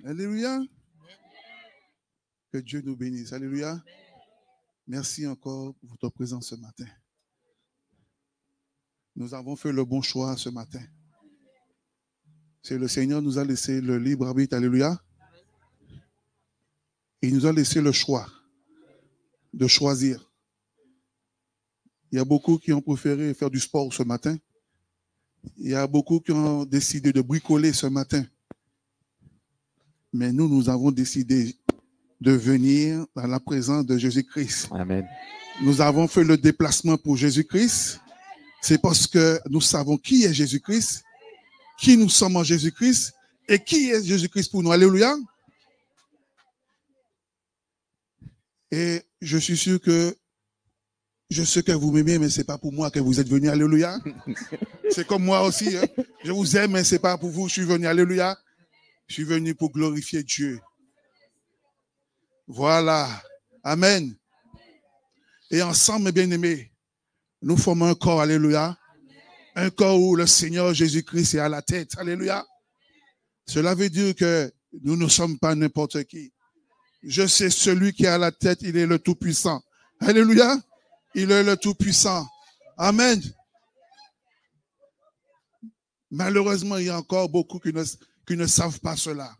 Alléluia. Que Dieu nous bénisse. Alléluia. Merci encore pour votre présence ce matin. Nous avons fait le bon choix ce matin. C'est le Seigneur nous a laissé le libre arbitre. Alléluia. Il nous a laissé le choix de choisir. Il y a beaucoup qui ont préféré faire du sport ce matin. Il y a beaucoup qui ont décidé de bricoler ce matin. Mais nous, nous avons décidé de venir dans la présence de Jésus-Christ. Amen. Nous avons fait le déplacement pour Jésus-Christ. C'est parce que nous savons qui est Jésus-Christ, qui nous sommes en Jésus-Christ et qui est Jésus-Christ pour nous. Alléluia. Et je suis sûr que je sais que vous m'aimez, mais ce n'est pas pour moi que vous êtes venus. Alléluia. C'est comme moi aussi. Hein. Je vous aime, mais ce n'est pas pour vous. Je suis venu. Alléluia. Je suis venu pour glorifier Dieu. Voilà. Amen. Et ensemble, mes bien-aimés, nous formons un corps. Alléluia. Un corps où le Seigneur Jésus-Christ est à la tête. Alléluia. Cela veut dire que nous ne sommes pas n'importe qui. Je sais celui qui est à la tête, il est le Tout-Puissant. Alléluia. Il est le Tout-Puissant. Amen. Malheureusement, il y a encore beaucoup qui ne savent pas cela.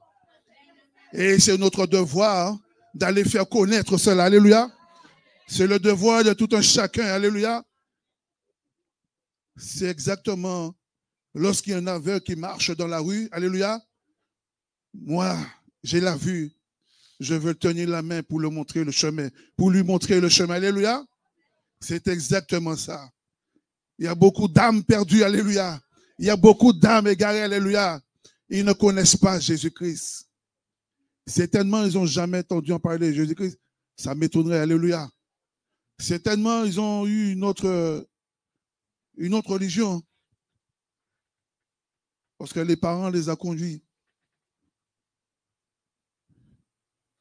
Et c'est notre devoir d'aller faire connaître cela. Alléluia. C'est le devoir de tout un chacun. Alléluia. C'est exactement lorsqu'il y a un aveugle qui marche dans la rue. Alléluia. Moi, j'ai la vue. Je veux tenir la main pour lui montrer le chemin. Pour lui montrer le chemin. Alléluia. C'est exactement ça. Il y a beaucoup d'âmes perdues. Alléluia. Il y a beaucoup d'âmes égarées. Alléluia. Ils ne connaissent pas Jésus-Christ. Certainement, ils n'ont jamais entendu en parler de Jésus-Christ. Ça m'étonnerait. Alléluia. Certainement, ils ont eu une autre religion. Parce que les parents les ont conduits.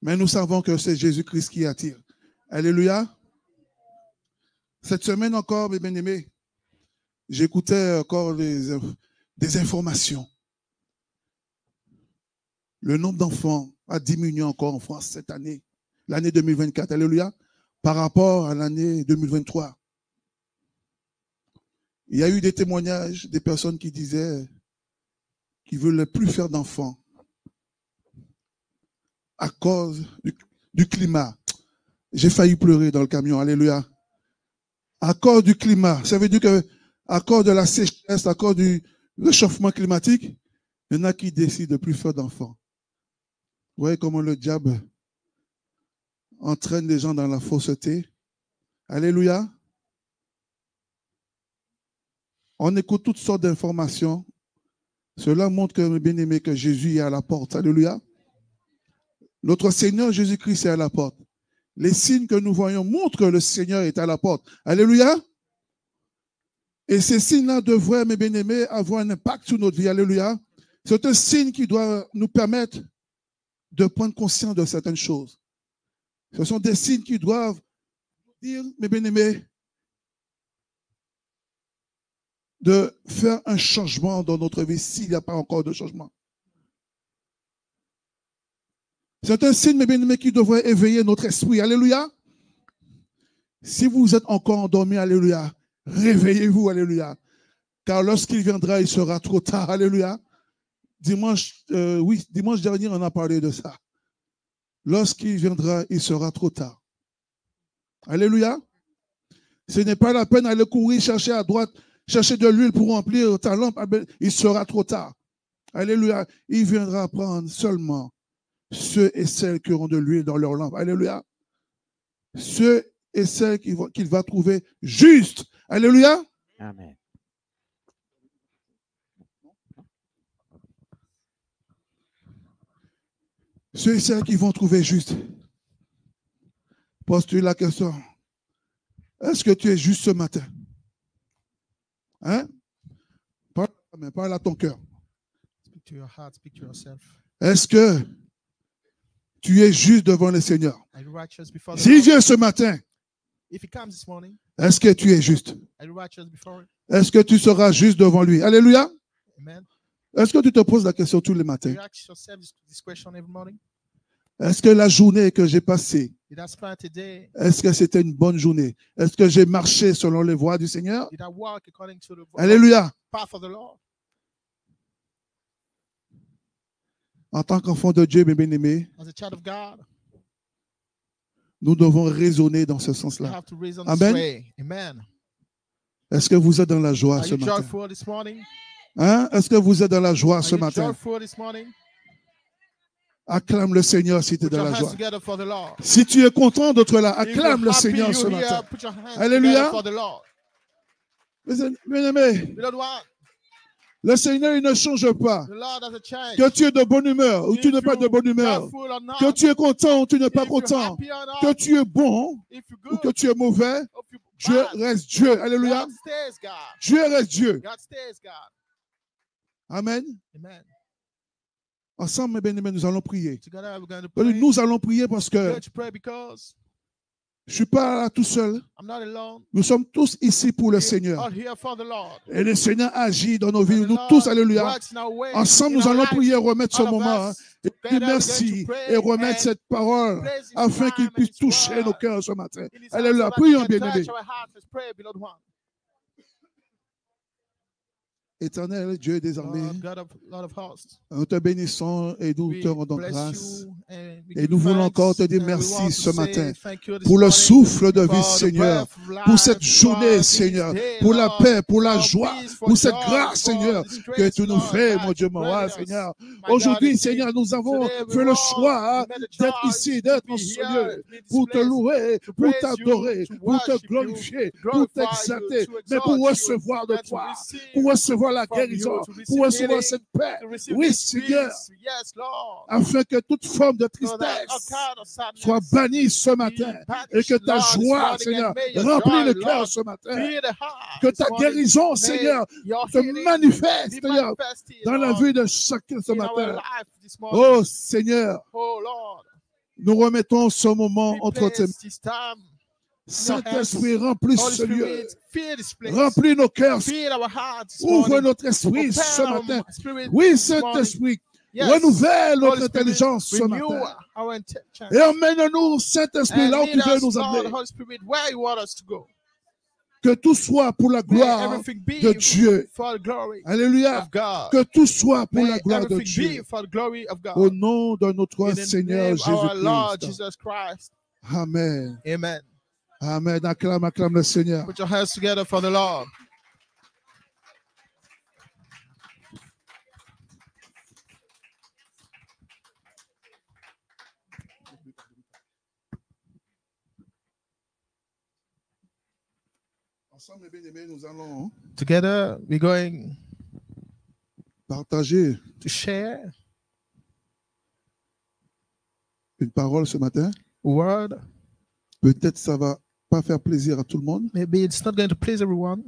Mais nous savons que c'est Jésus-Christ qui attire. Alléluia. Cette semaine encore, mes bien-aimés, j'écoutais encore des informations. Le nombre d'enfants a diminué encore en France cette année, l'année 2024, alléluia, par rapport à l'année 2023. Il y a eu des témoignages des personnes qui disaient qu'ils ne veulent plus faire d'enfants à cause du climat. J'ai failli pleurer dans le camion, alléluia. À cause du climat, ça veut dire que à cause de la sécheresse, à cause du réchauffement climatique, il y en a qui décident de ne plus faire d'enfants. Vous voyez comment le diable entraîne les gens dans la fausseté. Alléluia. On écoute toutes sortes d'informations. Cela montre que, bien aimé, que Jésus est à la porte. Alléluia. Notre Seigneur Jésus-Christ est à la porte. Les signes que nous voyons montrent que le Seigneur est à la porte. Alléluia. Et ces signes-là devraient, mes bien-aimés, avoir un impact sur notre vie. Alléluia. C'est un signe qui doit nous permettre de prendre conscience de certaines choses. Ce sont des signes qui doivent dire, mes bien-aimés, de faire un changement dans notre vie s'il n'y a pas encore de changement. C'est un signe, mes bien-aimés, qui devrait éveiller notre esprit. Alléluia. Si vous êtes encore endormi, alléluia, réveillez-vous, alléluia. Car lorsqu'il viendra, il sera trop tard. Alléluia. Dimanche dernier, on a parlé de ça. Lorsqu'il viendra, il sera trop tard. Alléluia. Ce n'est pas la peine d'aller courir, chercher à droite, chercher de l'huile pour remplir ta lampe. Il sera trop tard. Alléluia. Il viendra prendre seulement ceux et celles qui auront de l'huile dans leur lampe. Alléluia. Ceux et celles qu'il va trouver justes. Alléluia. Amen. Ceux et celles qui vont trouver juste. Pose-tu la question. Est-ce que tu es juste ce matin? Hein? Parle à ton cœur. Speak to your heart, speak to yourself. Est-ce que tu es juste devant le Seigneur? Are you righteous before the S'il Lord? vient ce matin, If he comes this morning, est-ce que tu es juste? are you righteous before him? Est-ce que tu seras juste devant lui? Alléluia. Amen. Est-ce que tu te poses la question tous les Do matins? you ask yourself this question every morning? Est-ce que la journée que j'ai passée, Did I spend a day? est-ce que c'était une bonne journée? Est-ce que j'ai marché selon les voies du Seigneur? Did I walk according to the Alléluia. path of the Lord? En tant qu'enfant de Dieu, mes bien-aimés, As a child of God, nous devons raisonner dans ce you sens-là. have to reason Amen. this way. Amen. Est-ce que vous êtes dans la joie Are ce you matin? joyful this morning? Hein? Est-ce que vous êtes dans la joie Are ce you matin? joyful this morning? Acclame le Seigneur si tu es Put dans your la hands joie. together for the Lord. Si tu es content d'être là, If you're acclame le happy Seigneur you're ce here, matin. put your hands Alléluia. together for the Lord. Bien-aimés, Beloved one, le Seigneur, il ne change pas. the Lord has a change. Que tu es de bonne humeur ou tu n'es pas de bonne humeur. joyful or not, Que tu es content ou tu n'es pas if you're content. happy or not, Que tu es bon if you're ou good, que tu es mauvais. or if you're Dieu bad, reste Dieu. Alléluia. God stays God. Dieu reste Dieu. God stays God. Amen. Amen. Ensemble, mes bien-aimés, nous allons prier. Together we're going to pray. Nous allons prier parce We're que going to pray because je ne suis pas là tout seul. I'm not alone. Nous sommes tous ici pour le We're Seigneur. all here for the Lord. Et le Seigneur agit dans nos vies. And the Nous Lord tous, alléluia. works in our way, Ensemble, in nous our allons lives. prier, remettre ce All of moment. us Et together, puis we're going merci to pray et remettre and cette parole praise His afin qu'il time and puisse His toucher nos word cœurs ce matin. in His hands Alléluia. so that Prions, He can bien-aimés. touch our hearts. Let's pray, beloved one. Éternel Dieu désormais, Lord of hosts, nous te bénissons et nous we te rendons bless grâce. you and we Et give nous voulons thanks, encore te dire and we merci want to ce say matin thank you this pour le morning souffle de vie, for the Seigneur, breath of life, pour cette for journée, this Seigneur, day, pour la Lord, paix, pour la for joie, peace, for pour cette joy, grâce, for Seigneur, this que grace, tu nous Lord, fais, that mon Dieu, you mon granted roi, us. Seigneur. My God, Aujourd'hui, indeed, Seigneur, nous avons today we fait le want, choix we made a d'être choice ici, to d'être be en ce here, lieu, to be in this pour te place, louer, to pour praise t'adorer, you, to pour te worship you, glorifier, to pour glorify t'exalter, you, to mais pour exalt recevoir you, de and to toi, receive pour recevoir la from you, guérison, to pour receive recevoir healing, cette paix. to receive Oui, this Seigneur, peace. Yes, Lord. afin que toute forme de So that all tristesse kind of sadness soit bannie ce be matin et banished, que ta Lord, this joie, morning, Seigneur, and may your remplit joy, le cœur Lord, ce matin. fill the heart Que this ta morning. guérison, May Seigneur, your se healing manifeste, be Seigneur, manifested, dans la Lord, vie de chacun ce in our matin. life this morning. Oh Seigneur, Oh Lord, nous remettons ce moment we entre tes mains. place this time. Saint-Esprit, remplis Holy ce lieu. Spirit, fill this place. Remplis nos cœurs. Fill our hearts this Ouvre morning. notre esprit Open ce our matin. spirit Oui, this morning. Saint-Esprit, Yes. renouvelle notre Holy Spirit, intelligence ce renew matin. our intelligence. Et emmène-nous, Saint-Esprit, And là où lead tu veux us, nous Lord, amener. Holy Spirit, where you want us to go. Que tout soit pour la May gloire everything be de Dieu. for the glory Alléluia. of God. Que tout soit pour May la gloire de everything Dieu. be for the glory of God. Au nom de notre In the Seigneur name of our Lord Jésus-Christ. Jesus Christ. Amen. Amen. Amen. Acclame, acclame le Seigneur. Put your hands together for the Lord. Ensemble, bien-aimés, nous allons Together, we're going partager to share une parole ce matin. a word. Peut-être ça va pas faire plaisir à tout le monde. Maybe it's not going to please everyone.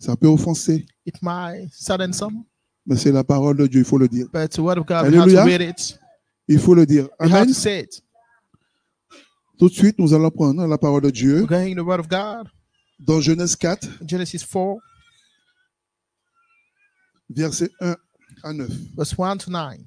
Ça peut offenser. It might sadden some. Mais c'est la parole de Dieu, il faut le dire. But the word of God, we have Alléluia. to read it. Il faut le dire. We have Amen. to say it. Tout de suite, nous allons prendre la parole de Dieu We're going in the word of God. dans Genèse 4, Genesis 4, versets 1 à 9. verse 1 to 9.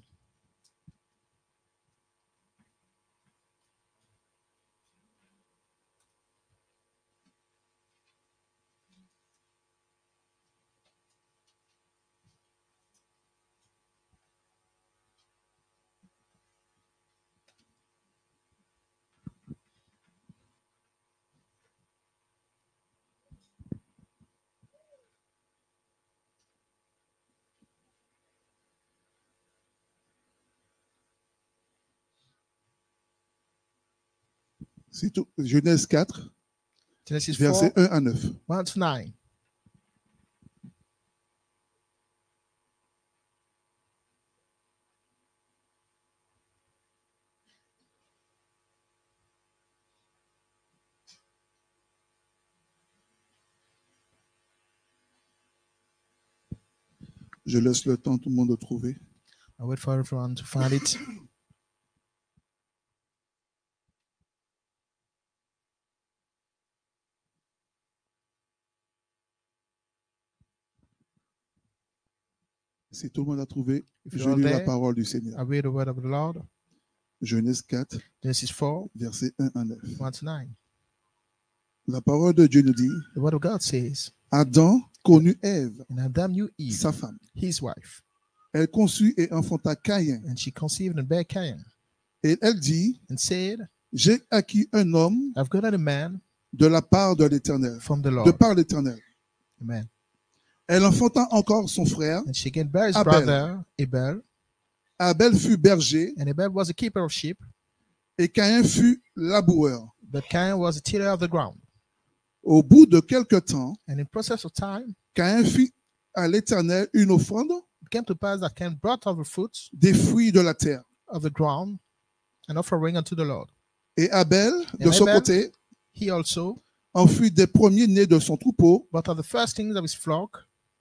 C'est tout. Genèse 4, Genesis 4, versets 1 à 9. 1 to 9. Je laisse le temps tout le monde de trouver. I wait for everyone to find it. Si tout le monde a trouvé, If je you're all lis la there, parole du Seigneur. I read the word of the Lord. Genèse 4, Genesis 4, versets 1 à 9. 1 to 9. La parole de Dieu nous dit, The word of God says, Adam connut Ève, and Adam knew Eve, sa femme. his wife, Elle conçut et enfanta Caïn. and she conceived and bare Cain, Et elle dit, and said, j'ai acquis un homme I've gotten a man de la part de l'Éternel, from the de Lord. par l'Éternel. Amen. Elle enfanta encore son frère. And she again bare his Abel. brother Abel, Abel fut berger and Abel was a keeper of sheep, et Caïn fut laboureur. but Cain was a tiller of the ground. Au bout de quelque temps, And in process of time, Caïn fit à l'Éternel une offrande it came to pass that Cain brought of the fruits des fruits de la terre. of the ground, an offering unto the Lord. Et Abel, de And son Abel- côté, He also en fit des premiers-nés de son troupeau brought of the first things of his flock,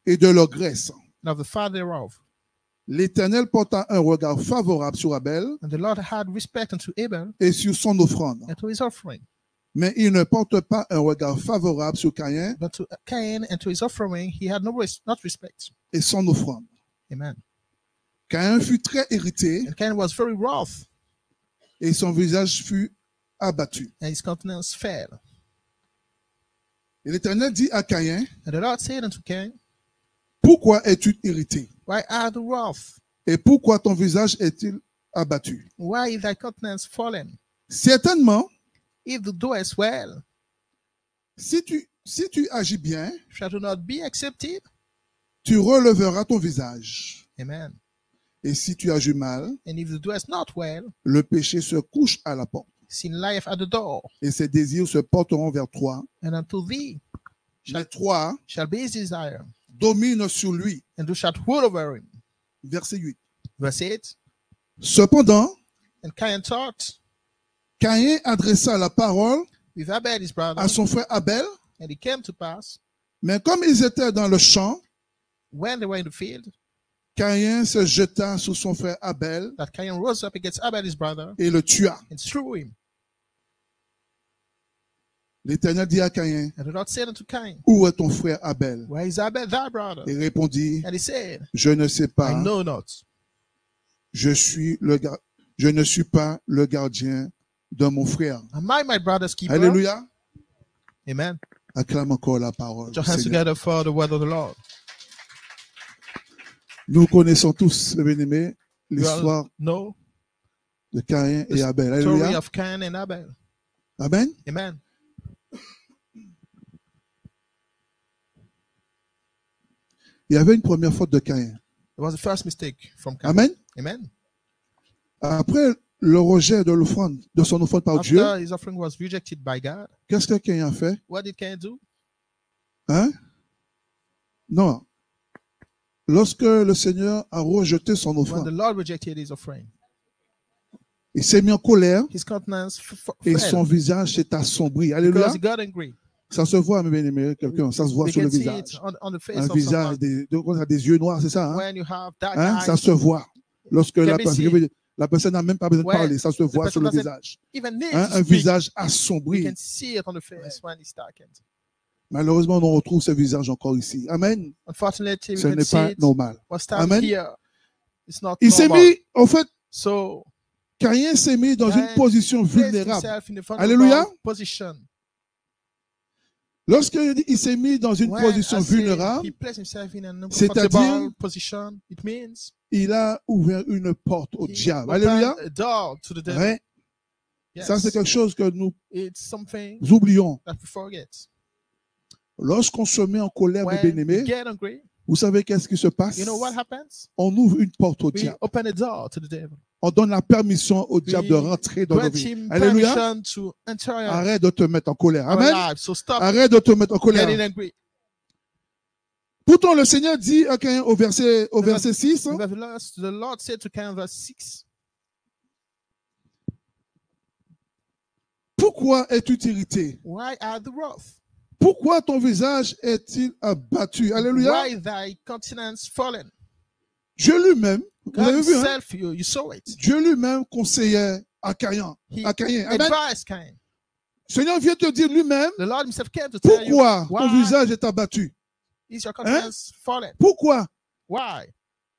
et de leur graisse. and of the fat thereof. L'Éternel porta un regard favorable sur Abel And the Lord had respect unto Abel et sur son offrande. and to his offering, Mais il ne porte pas un regard favorable sur Caïn but to Cain and to his offering he had not respect. et son offrande. Amen. Caïn fut très irrité And Cain was very wroth, et son visage fut abattu. and his countenance fell. Et l'Éternel dit à Caïn, And the Lord said unto Cain, pourquoi es-tu irrité? Why art thou wroth? Et pourquoi ton visage est-il abattu? Why is thy countenance fallen? Certainement, If thou doest well, si tu agis bien, shall thou not be accepted? tu releveras ton visage. Amen. Et si tu agis mal, And if thou doest not well, le péché se couche à la porte. sin lieth at the door, Et ses désirs se porteront vers toi. and unto thee Mais toi, shall be his desire, domine sur lui. and thou shalt rule over him. Verset 8. Verse 8. Cependant, And Cain thought Caïn adressa la parole with Abel his brother, à son frère Abel, and it came to pass, mais comme ils étaient dans le champ, when they were in the field, Caïn se jeta sur son frère Abel that Cain rose up against Abel his brother et le tua. and slew him. L'Éternel dit à Caïn, And the Lord said unto Cain, où est ton frère Abel? Where is Abel thy brother? Il répondit, And he said, je ne sais I pas, know not. je ne suis pas le gardien de mon frère. Am I my brother's keeper? Alléluia. Amen. Acclame encore la parole. Put your du hands Seigneur. together for the word of the Lord. Nous connaissons tous, mes bien-aimés, You l'histoire all know de Caïn et the Abel. story Alléluia. of Cain and Abel. Amen. Amen. Il y avait une première faute de Caïn. It was the first mistake from Cain. Amen. Amen. Après le rejet de l'offrande, de son offrande par Dieu, After his offering was rejected by God, qu'est-ce que Caïn a fait? what did Cain do? Hein? Non. Lorsque le Seigneur a rejeté son When the offrande, Lord rejected his offering, il s'est mis en colère his countenance et fell son visage s'est assombri. Alléluia. because he got angry. Ça se voit, mes bien-aimés, quelqu'un. Ça se voit We sur can le see visage. it on the face Un of visage, someone. des yeux noirs, c'est ça? Hein? When you have dark Hein? Ça eyes, se voit. Lorsque Can la be personne, seen. la personne n'a même pas besoin de When parler, ça se voit sur person le doesn't visage. even need Hein? to Un speak, visage you assombri. can see it on the face when it's darkened. Malheureusement, on retrouve ce visage encore ici. Amen. Unfortunately, we Ce can n'est see pas it. normal. What's down Amen. here, it's not Il s'est normal. mis, en fait, So, Caïn s'est mis dans Cain une position placed vulnérable. himself in the Alléluia. vulnerable position. Lorsqu'il s'est mis dans une When position I say vulnérable, he placed himself in an c'est-à-dire, uncomfortable position, it means il a ouvert une porte au he diable. opened Alléluia. a door to the devil. Hein? Yes. Ça, c'est quelque chose que nous It's something oublions. that we forget. Lorsqu'on se met en colère, mes When bien-aimés, we get angry, vous savez qu'est-ce qui se passe? you know what happens? On ouvre une porte au We diable. open a door to the devil. On donne la permission au diable de rentrer dans nos Grant vies. him Alléluia. permission to enter Arrête de te mettre en colère. our Amen. lives. So stop Arrête de te mettre en colère. getting angry. Pourtant, le Seigneur dit à Caïn au verset 6, hein, The Lord said to Cain, verse 6, pourquoi es-tu irrité? Why art thou wroth? Pourquoi ton visage est-il abattu? Alléluia. Why thy countenance fallen? Dieu lui-même, vous God avez vu, hein, himself, you saw it. Dieu lui-même conseillait à Caïn. He À Caïn. Amen. advised Cain. Le Seigneur vient te dire lui-même The Lord himself came to tell you, pourquoi ton why visage est abattu. is your countenance fallen? Pourquoi? Why?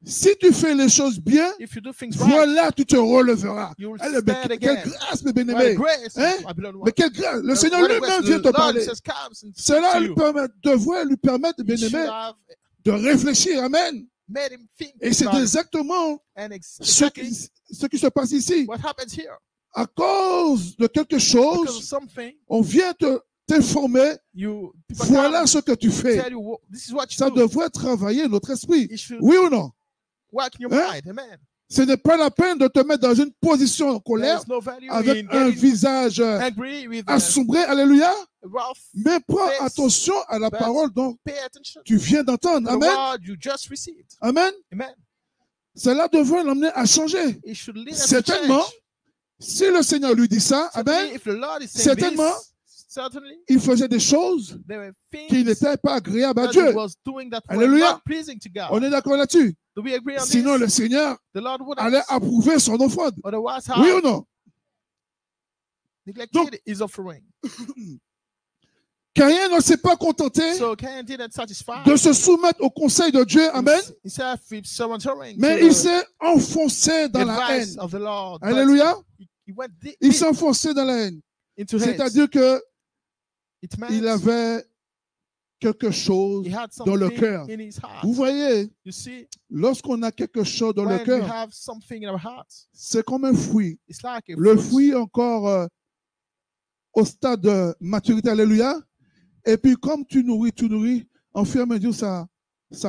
Si tu fais les choses bien, if you do things right, voilà, tu te releveras. you will Allez, mais stand quelle again. grâce, mes What a bien-aimés. grace, Hein? my beloved one. Mais quelle grâce. Le Seigneur What a lui-même grace. vient te The Lord parler. just comes and speaks Cela to lui you. devrait lui permettre, You should bien-aimé, have de réfléchir. Amen. made him think Et c'est about it. exactement And ce exactly qui se passe ici. what happens here. À cause de quelque Because of chose, something, on vient t'informer, people voilà come ce que tu fais. tell you, this is what you Ça do. devrait travailler notre esprit. It should Oui ou non? work in your Hein? mind. Amen. Ce n'est pas la peine de te mettre dans une position en There colère is no value avec in un getting visage angry with assombré. Alléluia. rough. Mais prends Face, attention à la but parole dont Pay attention tu viens to d'entendre. the Amen. word you just received. Amen. Amen. Cela devrait l'emmener à changer. It should lead us to Certainement, change. si le Seigneur lui dit ça, Certainly, amen, if the Lord is saying certainement, this, certainly il faisait des choses there were qui things n'étaient pas agréables à that Dieu. he was doing that were Alléluia. not pleasing to God. On est d'accord là-dessus. Do we agree on Sinon, le this? Seigneur The Lord would allait have approuver son offrande. otherwise Oui ou have non? neglected his offering. Caïn ne s'est pas contenté So Cain didn't satisfy de se soumettre au conseil de Dieu. Amen. himself with surrendering Mais to il the s'est enfoncé dans la advice haine. of the Lord. But Alléluia. he went deep Il s'est enfoncé dans la haine. into hate. C'est-à-dire que It meant il avait quelque chose he had dans le something cœur. in his heart. Vous voyez, You see, lorsqu'on a quelque chose dans le when we cœur, have something in our hearts, c'est comme un fruit. it's like a Le fruit. fruit encore au stade de maturité. Alléluia. Et puis comme tu nourris, en fur et à mesure, ça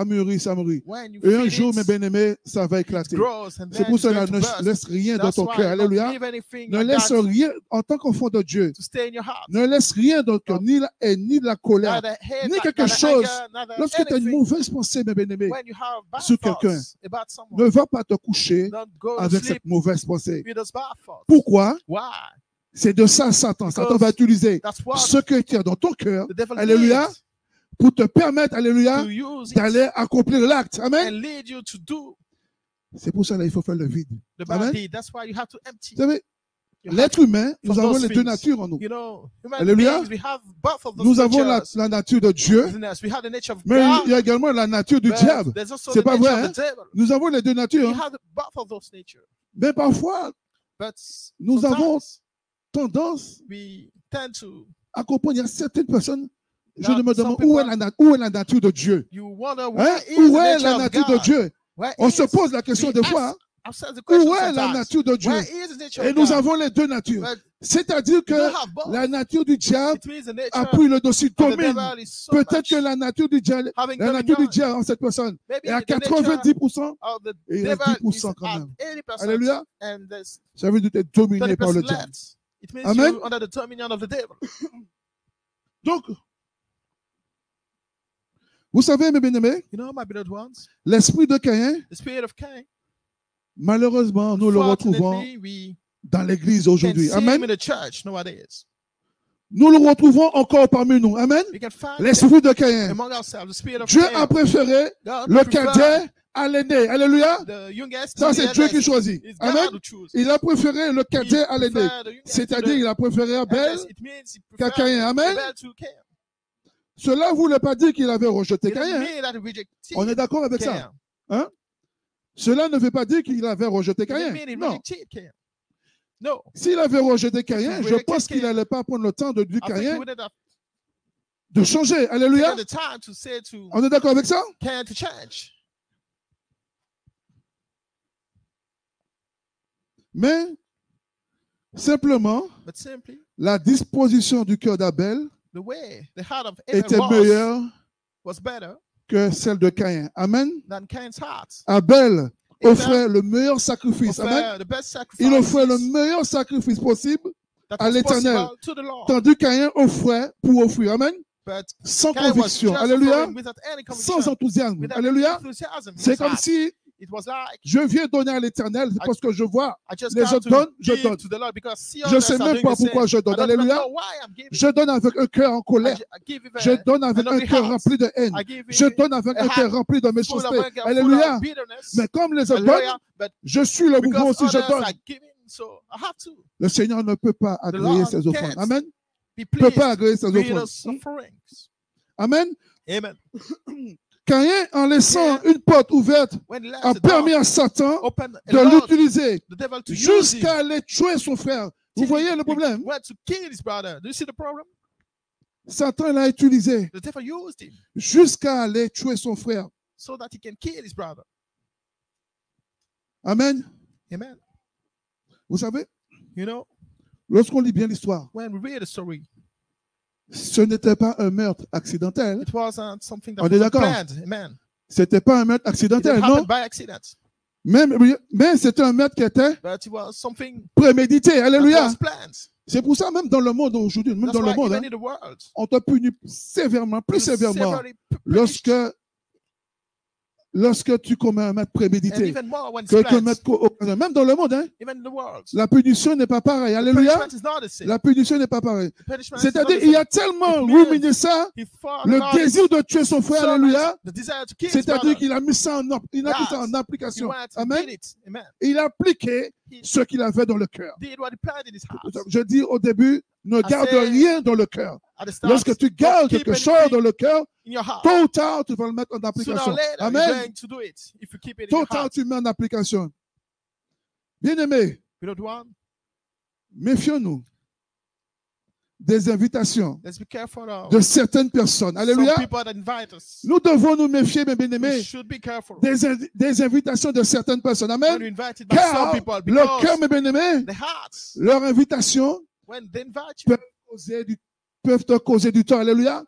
mûrit. When you Et un feed jour, it, mes bien-aimés, ça va it éclater. grows and C'est then pour it's cela, going to ne burst. laisse rien dans That's ton why cœur. don't Alléluia. leave anything Ne like laisse that rien, en tant qu'enfant de Dieu, to stay in your heart. ne laisse rien dans ton cœur, ni la haine, ni la colère, Neither hate, ni quelque neither chose. anger, neither Lorsque tu as une anything. mauvaise pensée, mes bien-aimés, When you have bad sur quelqu'un, thoughts about someone, ne va pas te coucher don't go to avec sleep cette mauvaise pensée. with those bad thoughts. Pourquoi? Why? C'est de ça Satan. Satan Because va utiliser That's what ce que tu as dans ton cœur, the devil alléluia, needs pour te permettre, alléluia, to use it d'aller accomplir l'acte. Amen. and lead you to do C'est pour cela qu'il faut faire le vide. the bad Amen. deed. That's why you have to empty. Vous savez, your heart. l'être humain, nous from avons those les deux things. natures en nous. You know, human Alléluia. beings, we have both of those Nous avons natures la nature de Dieu, within us. We have the nature of mais God, il y a également la nature du but diable. there's also C'est the pas nature vrai, of the devil. Nous avons les deux natures, We hein. have both of those natures. Mais parfois, But nous avons sometimes tendance we tend to à comprendre. Il y a certaines personnes, je Now, me some demande people- où est la nature de Dieu? you wonder Hein? where is Où the est la nature of nature de God? Dieu? Where On is- se pose la question we des fois, ask ourselves the où question est la sometimes, nature de Dieu? where is the nature Et of nous God? avons les deux natures. But C'est-à-dire we que don't have both. la nature du diable It means the a nature pris le dessus, of the domine. devil is so Peut-être much que la nature du diable, having la nature du dominion. diable en cette personne Maybe est à the nature 90%, of the et il reste devil is 10% quand at même. 80%, Alléluia. and there's Ça veut dire que tu es dominé par 20% le diable. left. It means Amen. you're under the dominion of the devil. Donc, vous savez, mes bien-aimés, You know, my beloved ones, l'esprit de Caïn, the spirit of Cain, malheureusement, nous le retrouvons fortunately, we dans l'église can aujourd'hui. see him Amen. in the church nowadays. Nous le retrouvons encore parmi nous. Amen. We can find L'esprit de Caïn. among ourselves the spirit of Dieu Cain. a préféré God le preferred cadet à l'aîné. Alléluia. the youngest Ça, to c'est the Dieu qui eldest. choisit. It's God Amen. who chooses. Il a préféré le He cadet à l'aîné. preferred the youngest to C'est-à-dire, the il a préféré Abel eldest. It means he qu'à preferred Caïn. Amen. Abel to Cain. Cela ne voulait pas dire qu'il avait rejeté It doesn't Caïn. mean that he rejected On est d'accord avec ça? Cain. Hein? Cela ne veut pas dire qu'il avait rejeté It doesn't Caïn. mean he Non. rejected Cain. No. S'il avait rejeté Caïn, he je rejected pense qu'il Cain, n'allait pas prendre le temps de dire I think he Caïn wouldn't have de changer. Alléluia. taken the time to say to On est d'accord avec ça? Cain to change. Mais simplement, But simply, la disposition du cœur d'Abel the way the heart of Abel était meilleure was better que celle de Caïn. Amen. than Cain's heart. Abel Abel offrait le meilleur sacrifice. Amen. offered the best sacrifice Il offrait le meilleur sacrifice possible, that à was l'Éternel. possible to the Lord. tandis que Caïn offrait pour offrir. Amen. But Sans Cain was conviction. just Alléluia. offering without any Sans conviction, enthousiasme. without Alléluia. enthusiasm in C'est his comme heart. si It was like, je viens donner à l'Éternel parce que je vois. I just Les come autres to donnent, je give donne. to the Lord because see Je ne others sais are même doing pas the same. pourquoi je donne. I don't even Alléluia. know why I'm giving. Je donne avec un cœur en colère. I give with Je a- donne avec an un ugly cœur heart. rempli de haine. I give Je with donne avec a un heart cœur rempli de full méchanceté. of anger, full Alléluia. of bitterness. Mais comme les autres Hallelujah. donnent, But je suis le mouvement because aussi, je others donne. are giving, so I have to Le Seigneur ne peut pas agréer Lord ses offrandes. can't Amen. be Ne peut pas pleased agréer ses with offrandes. those offerings. Amen. Amen. Caïn, en laissant une porte ouverte, when he left a the door permis à Satan open, de allowed l'utiliser the devil to use him jusqu'à aller tuer son frère. Vous till voyez he le problème? went to kill his brother. Do you see the problem? Satan l'a utilisé The devil used him jusqu'à aller tuer son frère. so that he can kill his brother. Amen. Amen. Vous savez, You know, lorsqu'on lit bien l'histoire, when we read the story, ce n'était pas un meurtre accidentel. it wasn't something that On est was d'accord? planned. Amen. C'était pas un meurtre It accidentel, didn't non. happen by accident, Mais c'était un meurtre qui était but it was something prémédité. that Alléluia. was planned. C'est pour ça, même dans le monde aujourd'hui, même That's dans le why monde, even hein, in the world, on te punit sévèrement, plus you're sévèrement, severely punished, lorsque tu commets un meurtre and prémédité. even more when it's Que planned. meurtre, même dans le monde, hein, Even in the world, la punition n'est pas pareille. the Alléluia. punishment is not the same. La punition n'est pas pareille. The punishment is not C'est-à-dire, the il same. a tellement It means ruminé ça, He fought le about it désir de tuer son frère, so alléluia. much, the desire to kill his C'est-à-dire brother. qu'il a mis ça il a mis ça en He application. went and Amen. did it. Amen. Il a appliqué He ce qu'il avait dans le cœur. did what he planned in his heart. Je dis au début, ne garde said, rien dans le cœur. At the start, Lorsque tu gardes keep quelque chose anything dans le cœur, in your heart. tôt ou tard, tu vas le mettre en Sooner or application. later, you're Amen. going to do it if you keep it in Tôt ou your tard, heart. tu mets en application. Bien-aimés, Beloved one, méfions-nous des invitations let's be careful of de certaines personnes. Alléluia. some people that invite us. Nous devons nous méfier, mes We bien-aimés, should be careful des invitations de certaines personnes. when Amen. we're invited by some Car people, leur cœur, because mes bien-aimés, the hearts, leur invitation when they invite you, peuvent te causer du tort. Alléluia.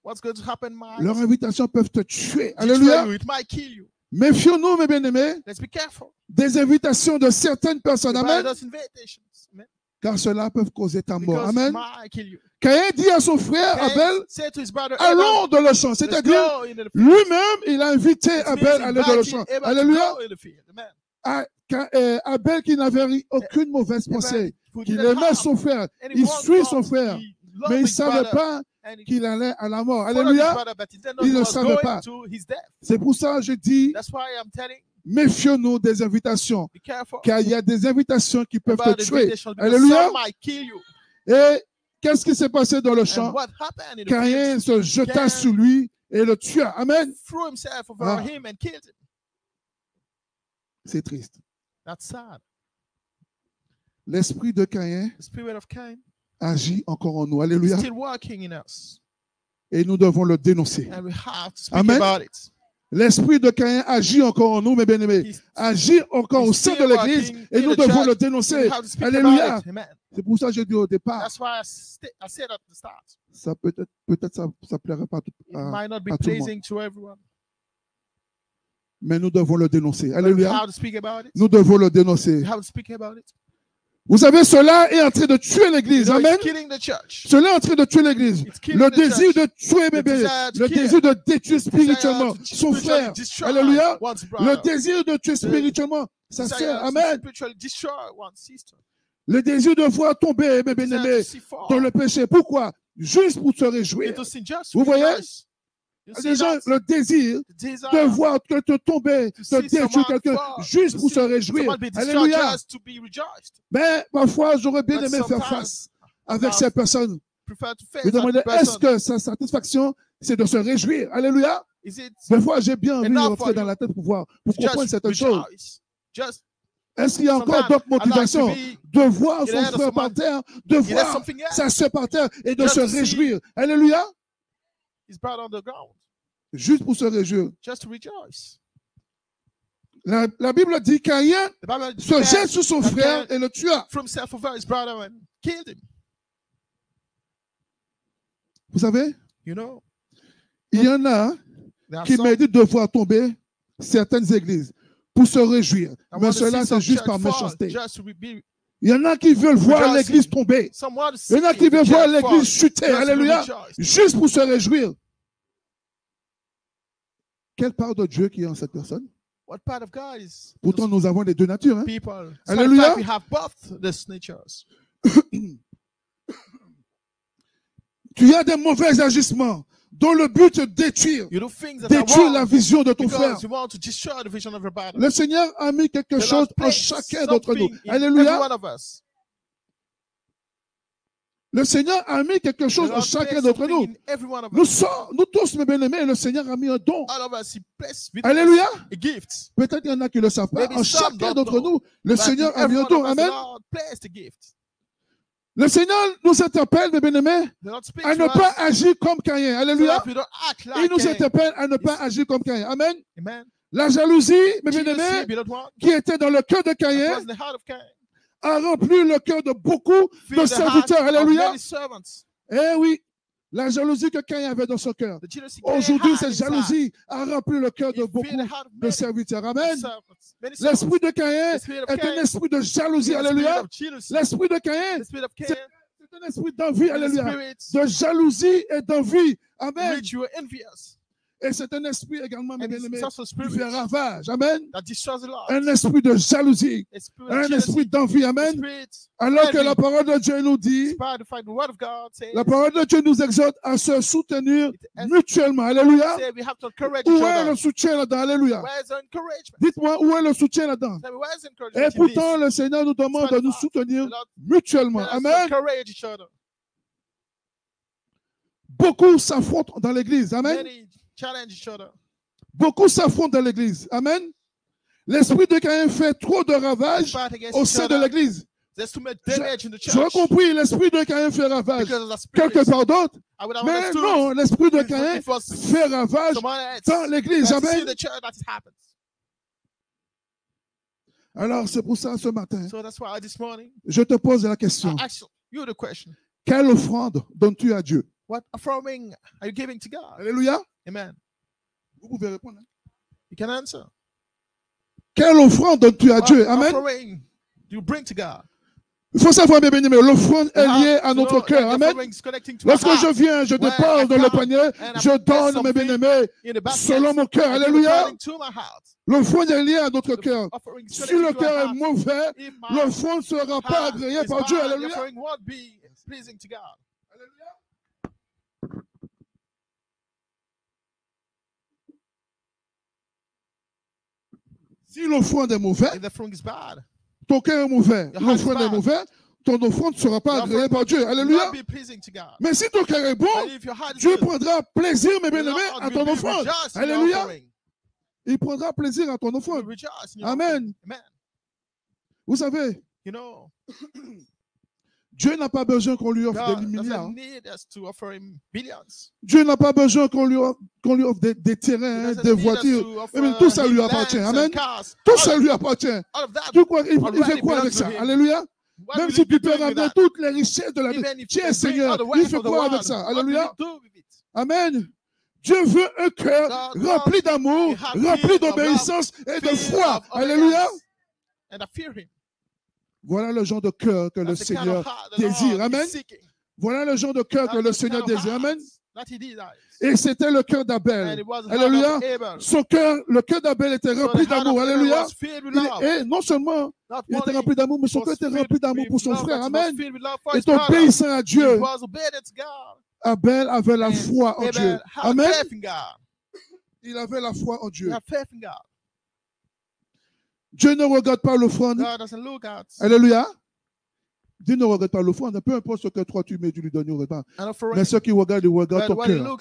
what's going to happen might Leurs invitations peuvent te tuer. destroy Alléluia. you. It might kill you. Méfions-nous, mes bien-aimés, Let's be careful des invitations de certaines personnes. about Amen. those invitations. Amen. Car cela peut causer ta mort. Because Amen. it might kill you. Caïn dit à son frère Cain Abel, said to his brother Abel, allons dans le champ. let's C'est-à-dire, go into the field. lui-même, il a invité It means Abel à aller dans le champ. inviting Abel to Alléluia. go in the field. Amen. Abel qui n'avait aucune mauvaise pensée, Abel, who qu'il didn't aimait have son frère, any il wrong suit son thoughts. frère, He loved mais il ne his savait brother, pas and he qu'il allait à la mort. followed his Alléluia. brother, but he didn't know Il he ne was savait going pas. to his death. C'est pour ça que je dis, That's why I'm telling, méfions-nous des invitations, be careful car il y a des invitations qui peuvent about te tuer. invitations, because Alléluia. some might kill you. Et qu'est-ce qui s'est passé dans le And champ? what happened in the Caïn se field? jeta Cain sur lui et le tua. Amen. threw himself over Ah. him and killed him. C'est triste. That's sad. L'esprit de Caïn The spirit of Cain agit encore en nous. is Alléluia. still working in us, Et nous devons le dénoncer. and we have to speak Amen. about it. L'esprit de Caïn agit encore en nous, mes bien-aimés. He's- Agit encore au he's sein de still l'Église working et in nous the devons church. le We dénoncer. have to speak Alléluia. about it. Amen. C'est pour ça que j'ai dit au départ, That's why I said at the start, ça peut-être ça plaira pas it à might not be à tout le monde. pleasing to everyone. mais nous devons le dénoncer. But we Alléluia. have to speak about it. Nous devons le We dénoncer. have to speak about it. Vous savez, cela est en train de tuer You l'Église. know, Amen. it's killing the church. Cela est en train de tuer l'Église. It's killing Le the désir church. de tuer The bébé. desire to Le kill. désir de détruire Desire spirituellement to son spiritually frère. destroy Alléluia. one's Le brother. désir de tuer spirituellement sa Desire sœur. to Amen. spiritually destroy one's sister. Le désir de voir tomber, mes Desire bien-aimés, to see fall. dans le péché. Pourquoi? Juste pour se réjouir. Into sin just Vous voyez? rejoice. You see Déjà, that? le désir The desire de voir que te tomber, to de see détruire someone quelqu'un, fall, juste to pour see se réjouir. someone be destroyed Alléluia. just to be rejoiced. Mais parfois, j'aurais bien But aimé faire sometimes, face avec I've ces personnes. Prefer to face Me demander, that est-ce person. que sa satisfaction, c'est de se réjouir? Alléluia. Is it Des fois, j'ai bien envie de enough rentrer for dans you la tête pour voir, pour to comprendre just certaines choses. rejoice? Just Est-ce qu'il y a encore sometimes d'autres I'd like to motivations be de voir in son the head of frère par someone. terre, de Is there voir something else? sa sœur par terre et de Just se to see- réjouir? Alléluia. He's brought on the ground Juste pour se réjouir. just to rejoice. La Bible dit qu'Aïn The Bible se jette says sur son that frère Cain et le tua. threw himself over his brother and killed him. Vous savez, You know, il y en a there are qui some méditent de voir tomber certaines églises pour se réjouir. that Mais want to cela, see c'est some juste church par fall méchanceté. just to be. Il y en a qui veulent voir Rejoicing. l'église tomber. Some want to see Il y en a qui the veulent voir church fall l'église chuter. just to be Alléluia. rejoiced. Juste pour se réjouir. Quelle part de Dieu qui est en cette personne? What part of God is Pourtant, nous avons les deux natures. Hein? people? Alléluia. Alléluia. We have both these natures. Tu as des mauvais agissements dont le but est de détruire, You do things that are détruire la wrong vision de ton frère. because you want to destroy the vision of your brother. Le Seigneur a mis quelque The chose Lord en placed chacun d'entre nous. something in every Alléluia. one of us. Le Seigneur a mis quelque The chose en Lord chacun placed d'entre something nous. in every one of us. Nous tous, mes bien-aimés, le Seigneur a mis un don. All of us, He placed with Alléluia. us a gift. Peut-être qu'il y en a qui ne le savent pas. Maybe En some chacun don't d'entre know, nous, le But in Seigneur a mis every un one don. of us, the Amen. Lord placed a gift. Le Seigneur nous interpelle, mes bien-aimés, The Lord speaks à to ne pas us agir comme Caïn. so Alléluia. that we don't act Il like nous Cain. interpelle à ne pas agir comme Caïn. Amen. Amen. La jalousie, mes Jealousy, bien-aimés, beloved one, qui était dans le cœur de that Caïn, was in the heart of Cain. a rempli le cœur de beaucoup de Filled the heart serviteurs. of Alléluia. many servants. Eh oui, la jalousie que Caïn avait dans son cœur. The jealousy Cain Aujourd'hui, had cette inside. jalousie a rempli le cœur It de filled beaucoup the heart of de many serviteurs. Amen. servants. Many L'esprit servants. de Caïn The spirit of est un Cain esprit de jalousie. is a spirit Alléluia. of jealousy. L'esprit de Caïn, The spirit of Cain c'est un esprit d'envie. is a Alléluia. spirit De jalousie et d'envie. Amen. which you are envious. Et c'est un esprit également, mes And it's bien-aimés, also a qui spirit fait ravage. Amen. that destroys a lot. Un esprit de jalousie. A spirit of Un jealousy. esprit d'envie. A Amen. spirit Alors que envy. la parole de Dieu nous dit, Inspired to find the word of God says, la parole de Dieu nous exhorte à se soutenir It- mutuellement. Alléluia. say we have to encourage Où each est other. le soutien là-dedans? Alléluia. Where is the encouragement? Dites-moi, où est le soutien là-dedans? Tell me, where is the Et encouragement in pourtant, this? le Seigneur nous demande de nous soutenir The Lord mutuellement. tells us to Amen. encourage each other. Beaucoup s'affrontent dans l'église. Amen. Many challenge each other. Beaucoup s'affrontent dans l'église. Amen. L'esprit de Caïn fait trop de ravages Fight against au each sein de other. l'église. There's too much damage in the J'aurais church compris, l'esprit de Caïn fait ravage because of the spirit. quelque part d'autre. I would have Mais understood non, l'esprit de if Caïn it was fait ravage someone else dans l'église. that's in Amen. the church that it happens. Alors, c'est pour ça, ce matin, So that's why this morning je te pose la question. I ask you the question: Quelle offrande donnes-tu à Dieu? what affirming are you giving to God? Alléluia. Amen. Vous pouvez répondre. Hein? You can answer. Quelle offrande donnes-tu à What Dieu? Amen. offering do you bring to God? Il faut savoir, mes bien-aimés, l'offrande est liée à notre cœur. Amen. Lorsque je viens, je dépose dans le panier, je donne, mes bien-aimés, selon mon cœur. Alléluia. L'offrande est liée à notre cœur. Si le cœur est mauvais, l'offrande ne sera pas agréée par Dieu. Alléluia. Si l'offrande est mauvaise, ton cœur est mauvais, l'offrande est mauvaise, ton offrande ne sera pas agréée par Dieu. Alléluia. Mais si ton cœur est bon, Dieu prendra plaisir, mes bien-aimés, à ton offrande. Alléluia. Il prendra plaisir à ton offrande. Amen. Vous savez, Dieu n'a pas besoin qu'on lui offre des milliards. Dieu n'a pas besoin qu'on lui offre des terrains, des voitures. Même tout ça lui appartient. Amen. Tout ça lui appartient. Tu crois, il fait quoi avec ça? Alléluia. Même si tu peux ramener toutes les richesses de la vie. Tiens, Seigneur, il fait quoi avec ça? Alléluia. Amen. Dieu veut un cœur rempli d'amour, rempli d'obéissance et de foi. Alléluia. Voilà le genre de cœur que le Seigneur désire. Amen. Voilà le genre de cœur que le Seigneur désire. Amen. Et c'était le cœur d'Abel. Alléluia. Son cœur, le cœur d'Abel était rempli d'amour. Alléluia. Et non seulement il était rempli d'amour, mais son cœur était rempli d'amour pour son frère. Amen. Et obéissant à Dieu. Abel avait la foi en Dieu. Amen. Il avait la foi en Dieu. Dieu ne regarde pas l'offrande. Alléluia. Dieu ne regarde pas l'offrande. Peu importe ce que toi tu mets, tu lui donnes, il regarde pas. Mais ce qu'il regarde, il regarde ton cœur.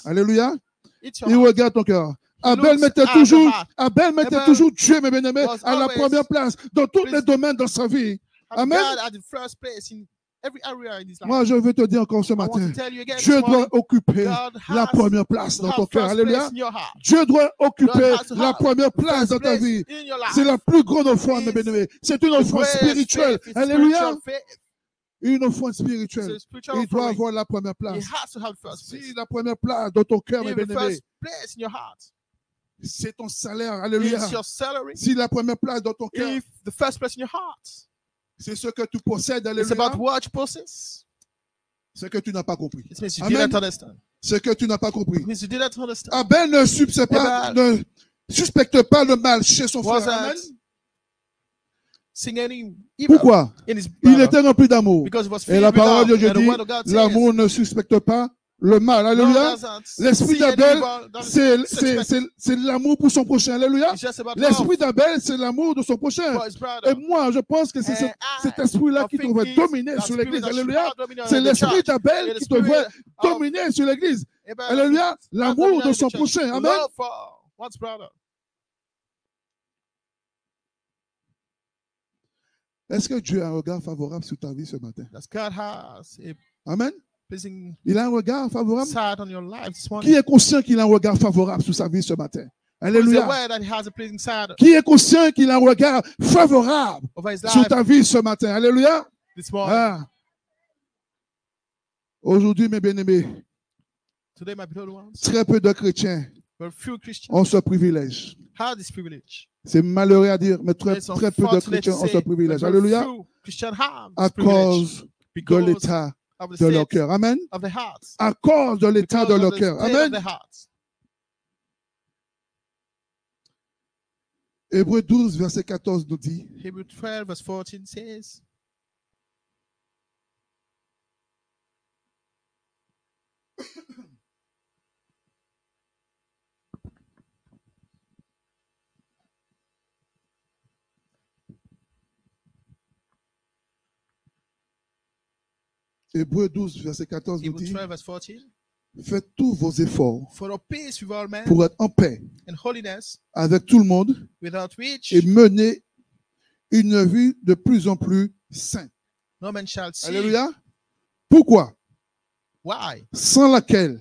Alléluia. Il regarde ton cœur. Abel mettait toujours Dieu, mes bien-aimés, à la première place dans tous les domaines de sa vie. Amen. Moi, je veux te dire encore ce matin, Dieu doit occuper la première place dans ton cœur. Alléluia. Dieu doit occuper la première place dans ta vie. C'est la plus grande offrande, mes bien-aimés. C'est une offrande spirituelle. Alléluia. Une offrande spirituelle. Il doit avoir la première place. Si la première place dans ton cœur, mes bien-aimés, c'est ton salaire. Alléluia. Si la première place dans ton cœur, c'est ce que tu possèdes. Alléluia. Ce que tu n'as pas compris. Amen. Ce que tu n'as pas compris. Abel ne suspecte pas le mal chez son frère. Amen. Pourquoi? Il était rempli d'amour. Et la parole de Dieu dit, l'amour ne suspecte pas le mal. No, Alléluia. doesn't L'esprit see any d'Abel, evil, doesn't suspect. c'est l'amour pour son prochain. Alléluia. It's just about L'esprit love d'Abel, c'est l'amour de son prochain. for his brother. Et moi, je pense que c'est And cet I esprit-là qui think devrait it's dominer that sur spirit l'église. that should Alléluia. have dominion C'est in the l'esprit church. d'Abel It qui is devrait spirit of dominer sur l'église. Abraham Alléluia. have L'amour dominion de in son the church. prochain. Amen. Love for one's brother. Est-ce que Dieu a un regard favorable sur ta vie ce matin? That God has a Amen. pleasing Il a un regard favorable. side on your life this morning. Qui est conscient qu'il a un regard favorable sur sa vie ce matin? Who is Alléluia. aware that he has a pleasing side Qui est conscient qu'il a un regard favorable over his sur life ta vie ce matin? Alléluia. this morning? Ah. Aujourd'hui, mes bien-aimés, Today, my beloved ones, très peu de chrétiens but few Christians ont ce privilège. have this privilege. C'est malheureux à dire, mais très It's peu de unfortunate chrétiens to ont ce say, privilège. but Alléluia. few Christians have À this privilege cause de because l'état of the de leur state cœur. Amen. of the hearts. À cause de l'état Because de of leur the cœur. state of Amen. the hearts. Hébreux 12, verset 14 nous dit, Hebrews 12, verse 14 says, Hébreux 12, verset 14 nous Hebrews dit, 12, verse 14, faites tous vos efforts for a peace with all men pour être en paix and holiness, avec tout le monde without which et mener une vie de plus en plus sainte. no man shall see. Alléluia. Pourquoi? Why? Sans laquelle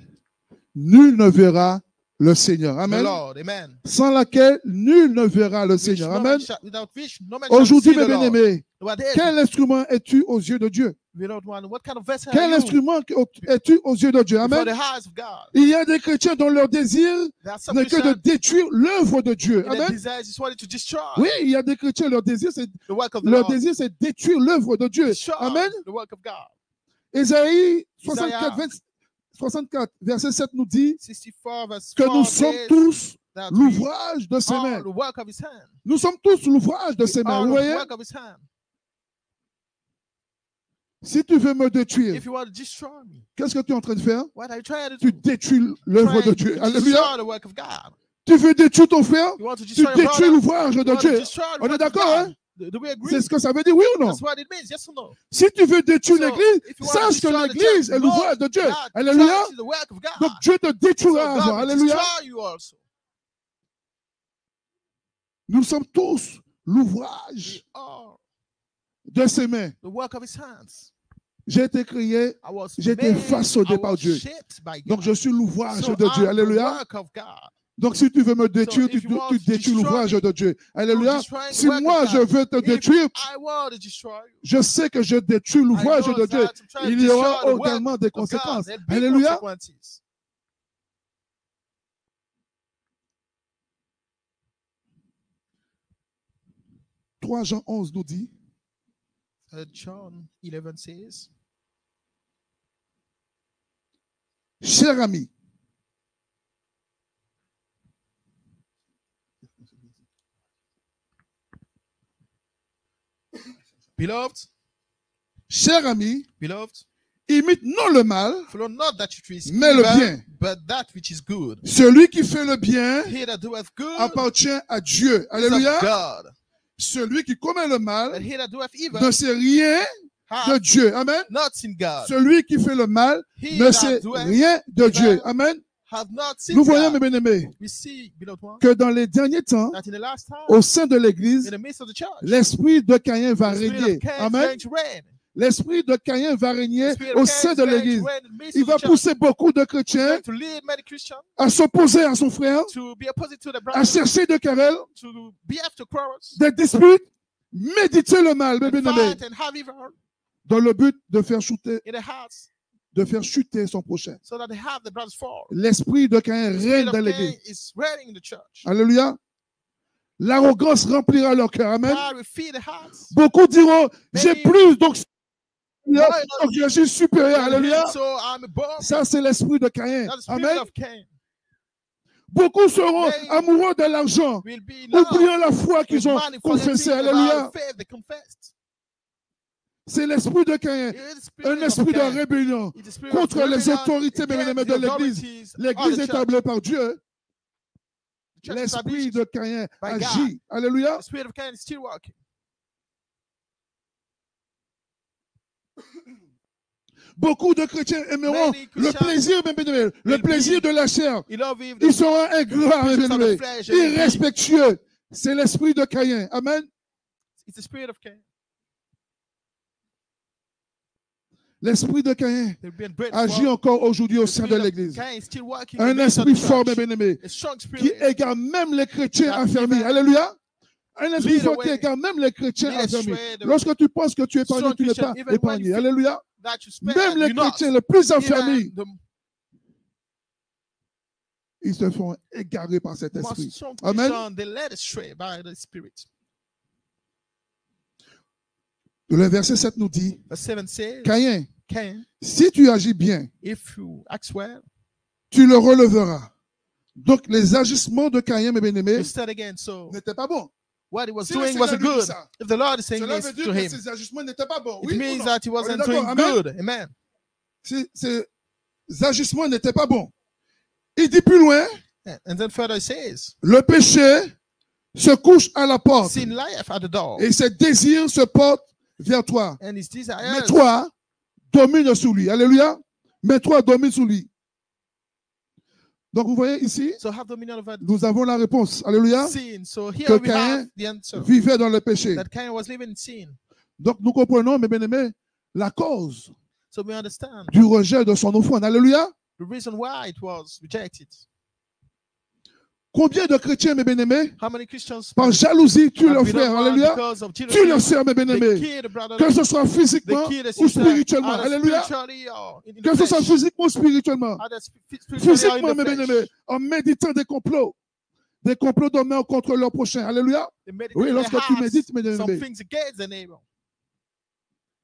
nul ne verra le Seigneur. The Amen. Lord, amen. Sans laquelle nul ne verra le Which Seigneur. no Amen. man shall- without which no man shall Aujourd'hui, see mes the Lord. bien-aimés, What is quel instrument es-tu aux yeux de Dieu? without one? What kind of vessel Quel are you instrument es-tu aux yeux de Dieu? before Amen. the eyes of God? Il y a des chrétiens dont leur désir There are some n'est que de Christians détruire l'œuvre de Dieu. and their Amen. desires is wanting to destroy Oui, il y a des chrétiens, leur désir, c'est the work of the Lord. détruire l'œuvre de Dieu. Destroy Amen. the work of God. Ésaïe Isaiah 64, verset 7 nous dit 64 verse que 4 nous sommes says tous that we l'ouvrage de ses are mains. the work of his hand. Nous sommes tous l'ouvrage de ses mains. All Vous the voyez? work of his hand. Si tu veux me détruire, If you want to destroy me, qu'est-ce que tu es en train de faire? what are you trying to Tu do? détruis l'œuvre de Trying Dieu. to Alléluia. destroy the work of God. Tu veux détruire ton frère? You want to Tu destroy your détruis brother? l'ouvrage You de want to Dieu. destroy the On est work of d'accord, God. hein? Do we agree? C'est ce que ça veut dire, oui ou non? That's what it means, yes or no? Si tu veux détruire So, l'église, if you want to sache que destroy the l'église church, est l'ouvrage de Dieu. God Alléluia. tries the work of God. Donc Dieu te So détruira avant. God will Alléluia. destroy you also. Nous sommes tous l'ouvrage We are de ses mains. the work of his hands. J'ai été créé, I was j'ai été made, façonné I par was Dieu. shaped by God. Donc je suis l'ouvrage So de Dieu. I'm the Alléluia. work of God. Donc si tu veux me détruire, if you want tu to détruis destroy l'ouvrage me, de Dieu. Alléluia. destroy the Si work of moi God. je veux te If détruire, I want to destroy you, je sais que je détruis I l'ouvrage know de Dieu. that I'm trying to Il y aura destroy the work également des of God. conséquences. There'll be Alléluia. consequences. 3 Jean 11 nous dit, John 11 says, cher ami, Beloved, cher ami, beloved, imite non le mal, follow not that which is mais le evil, bien. but that which is good. Celui qui fait le bien He that doeth good appartient à Dieu. is Alléluia. of God, Celui qui commet le mal but he that doeth evil ne sait rien de hath Dieu. Amen. not seen God. Celui qui fait le mal He ne that sait doeth rien de Dieu. Amen. hath not seen Nous voyons, mes God. bien-aimés, We see, beloved one, que dans les derniers temps, that in the last time, au sein de l'Église, in the midst of the church, l'esprit de Caïn va the spirit régner. of Cain is Amen. going to reign. L'esprit de Caïn va régner The spirit au of sein Cain de is going l'Église. to reign in the midst Il of va the church. pousser beaucoup de He's chrétiens going to lead many Christians à s'opposer à son frère, to be opposite to the à brothers, chercher de querelles, to be after quarrels, des disputes, méditer le mal, mes and bien-aimés, fight and have evil dans le but de faire chuter, in the hearts, son prochain. so that they have the brothers fall. L'esprit de Caïn The règne spirit dans of l'Église. Cain is reigning in the church. Alléluia. L'arrogance remplira leur cœur. Amen. God will feed the hearts. Beaucoup diront, j'ai Many- plus, donc je suis supérieur. Alléluia. So I'm above. Ça, c'est l'esprit de Caïn. That's the spirit Amen. of Cain. Beaucoup seront Many amoureux de l'argent, Will be in love oubliant la foi with qu'ils ont money, confessée. forgetting about Alléluia. the faith they confessed. C'est l'esprit de Caïn. It is the spirit Un of esprit de Cain. rébellion It is the spirit contre of les rebellion autorités bien aimées against de the l'Église. authorities of L'Église the church. établie par Dieu. The church L'esprit established de Caïn by God. agit. Alléluia. The spirit of Cain is still working. Beaucoup de chrétiens aimeront Many le Christians plaisir, bien aimé, le will plaisir be de la chair. in love with Ils the seront ingrats, bien pleasures of the aimé, flesh. And irrespectueux. C'est l'esprit de Caïn. Amen. it's the spirit of Cain. L'esprit de Caïn They've been bred agit for. encore aujourd'hui au The sein de spirit of l'Église. Cain is still working Un against esprit the fort, church. bien aimé, A strong qui spirit égare même les chrétiens that affermis. even Alléluia. Un esprit lead fort qui away, égare même les chrétiens lead affermis. astray the Lorsque tu penses que tu es épargné, strong tu n'es Christian, pas even when épargné. you think Alléluia. that you spend, Même les you're not. chrétiens les plus affermis, Even the ils se font égarer par cet most esprit. strong Amen. Christian, they led astray by the spirit. Le verset 7 nous dit, Verse 7 says, Caïn, Cain, si tu agis bien, if you act well, tu le releveras. Donc, les agissements de Caïn, mes bien-aimés, you start again. So n'étaient pas bons. what he was Si le doing Seigneur wasn't lui dit good. ça, If the Lord is saying cela this veut dire to que him, ces agissements n'étaient pas bons. it Oui ou means non? that he On est wasn't d'accord? doing Amen? good. Amen. Ces agissements n'étaient pas bons. Il dit plus loin, And then further it says, le péché se couche à la porte sin lieth at the door, et ses désirs se portent vers toi. and his Mais desires. toi, domine sur lui. Alléluia. Mais toi, domine sur lui. Donc, vous voyez ici, So have dominion over nous avons la réponse. Alléluia. sin. So here Que we Cain have the answer. Vivait dans le péché. That Cain was living in sin. Donc, nous comprenons, mes bien-aimés, la cause So we understand du rejet de son offrande. Alléluia. the reason why it was rejected. Combien de chrétiens, mes bien-aimés, How many Christians par jalousie, tuent have leurs been frères. upon Alléluia. because of Tuent jealousy? leurs sœurs, mes They bien-aimés. kill the brother, Que ce soit they physiquement kill the ou sister, spirituellement. either Alléluia. spiritually or in the Que ce soit flesh. physiquement ou spirituellement. Either spiritually or in Physiquement, the mes flesh. bien-aimés, en méditant des complots d'hommes contre leur prochain. Alléluia. They meditate Oui, in their lorsque tu hearts médites, mes some bien-aimés. things against the neighbor.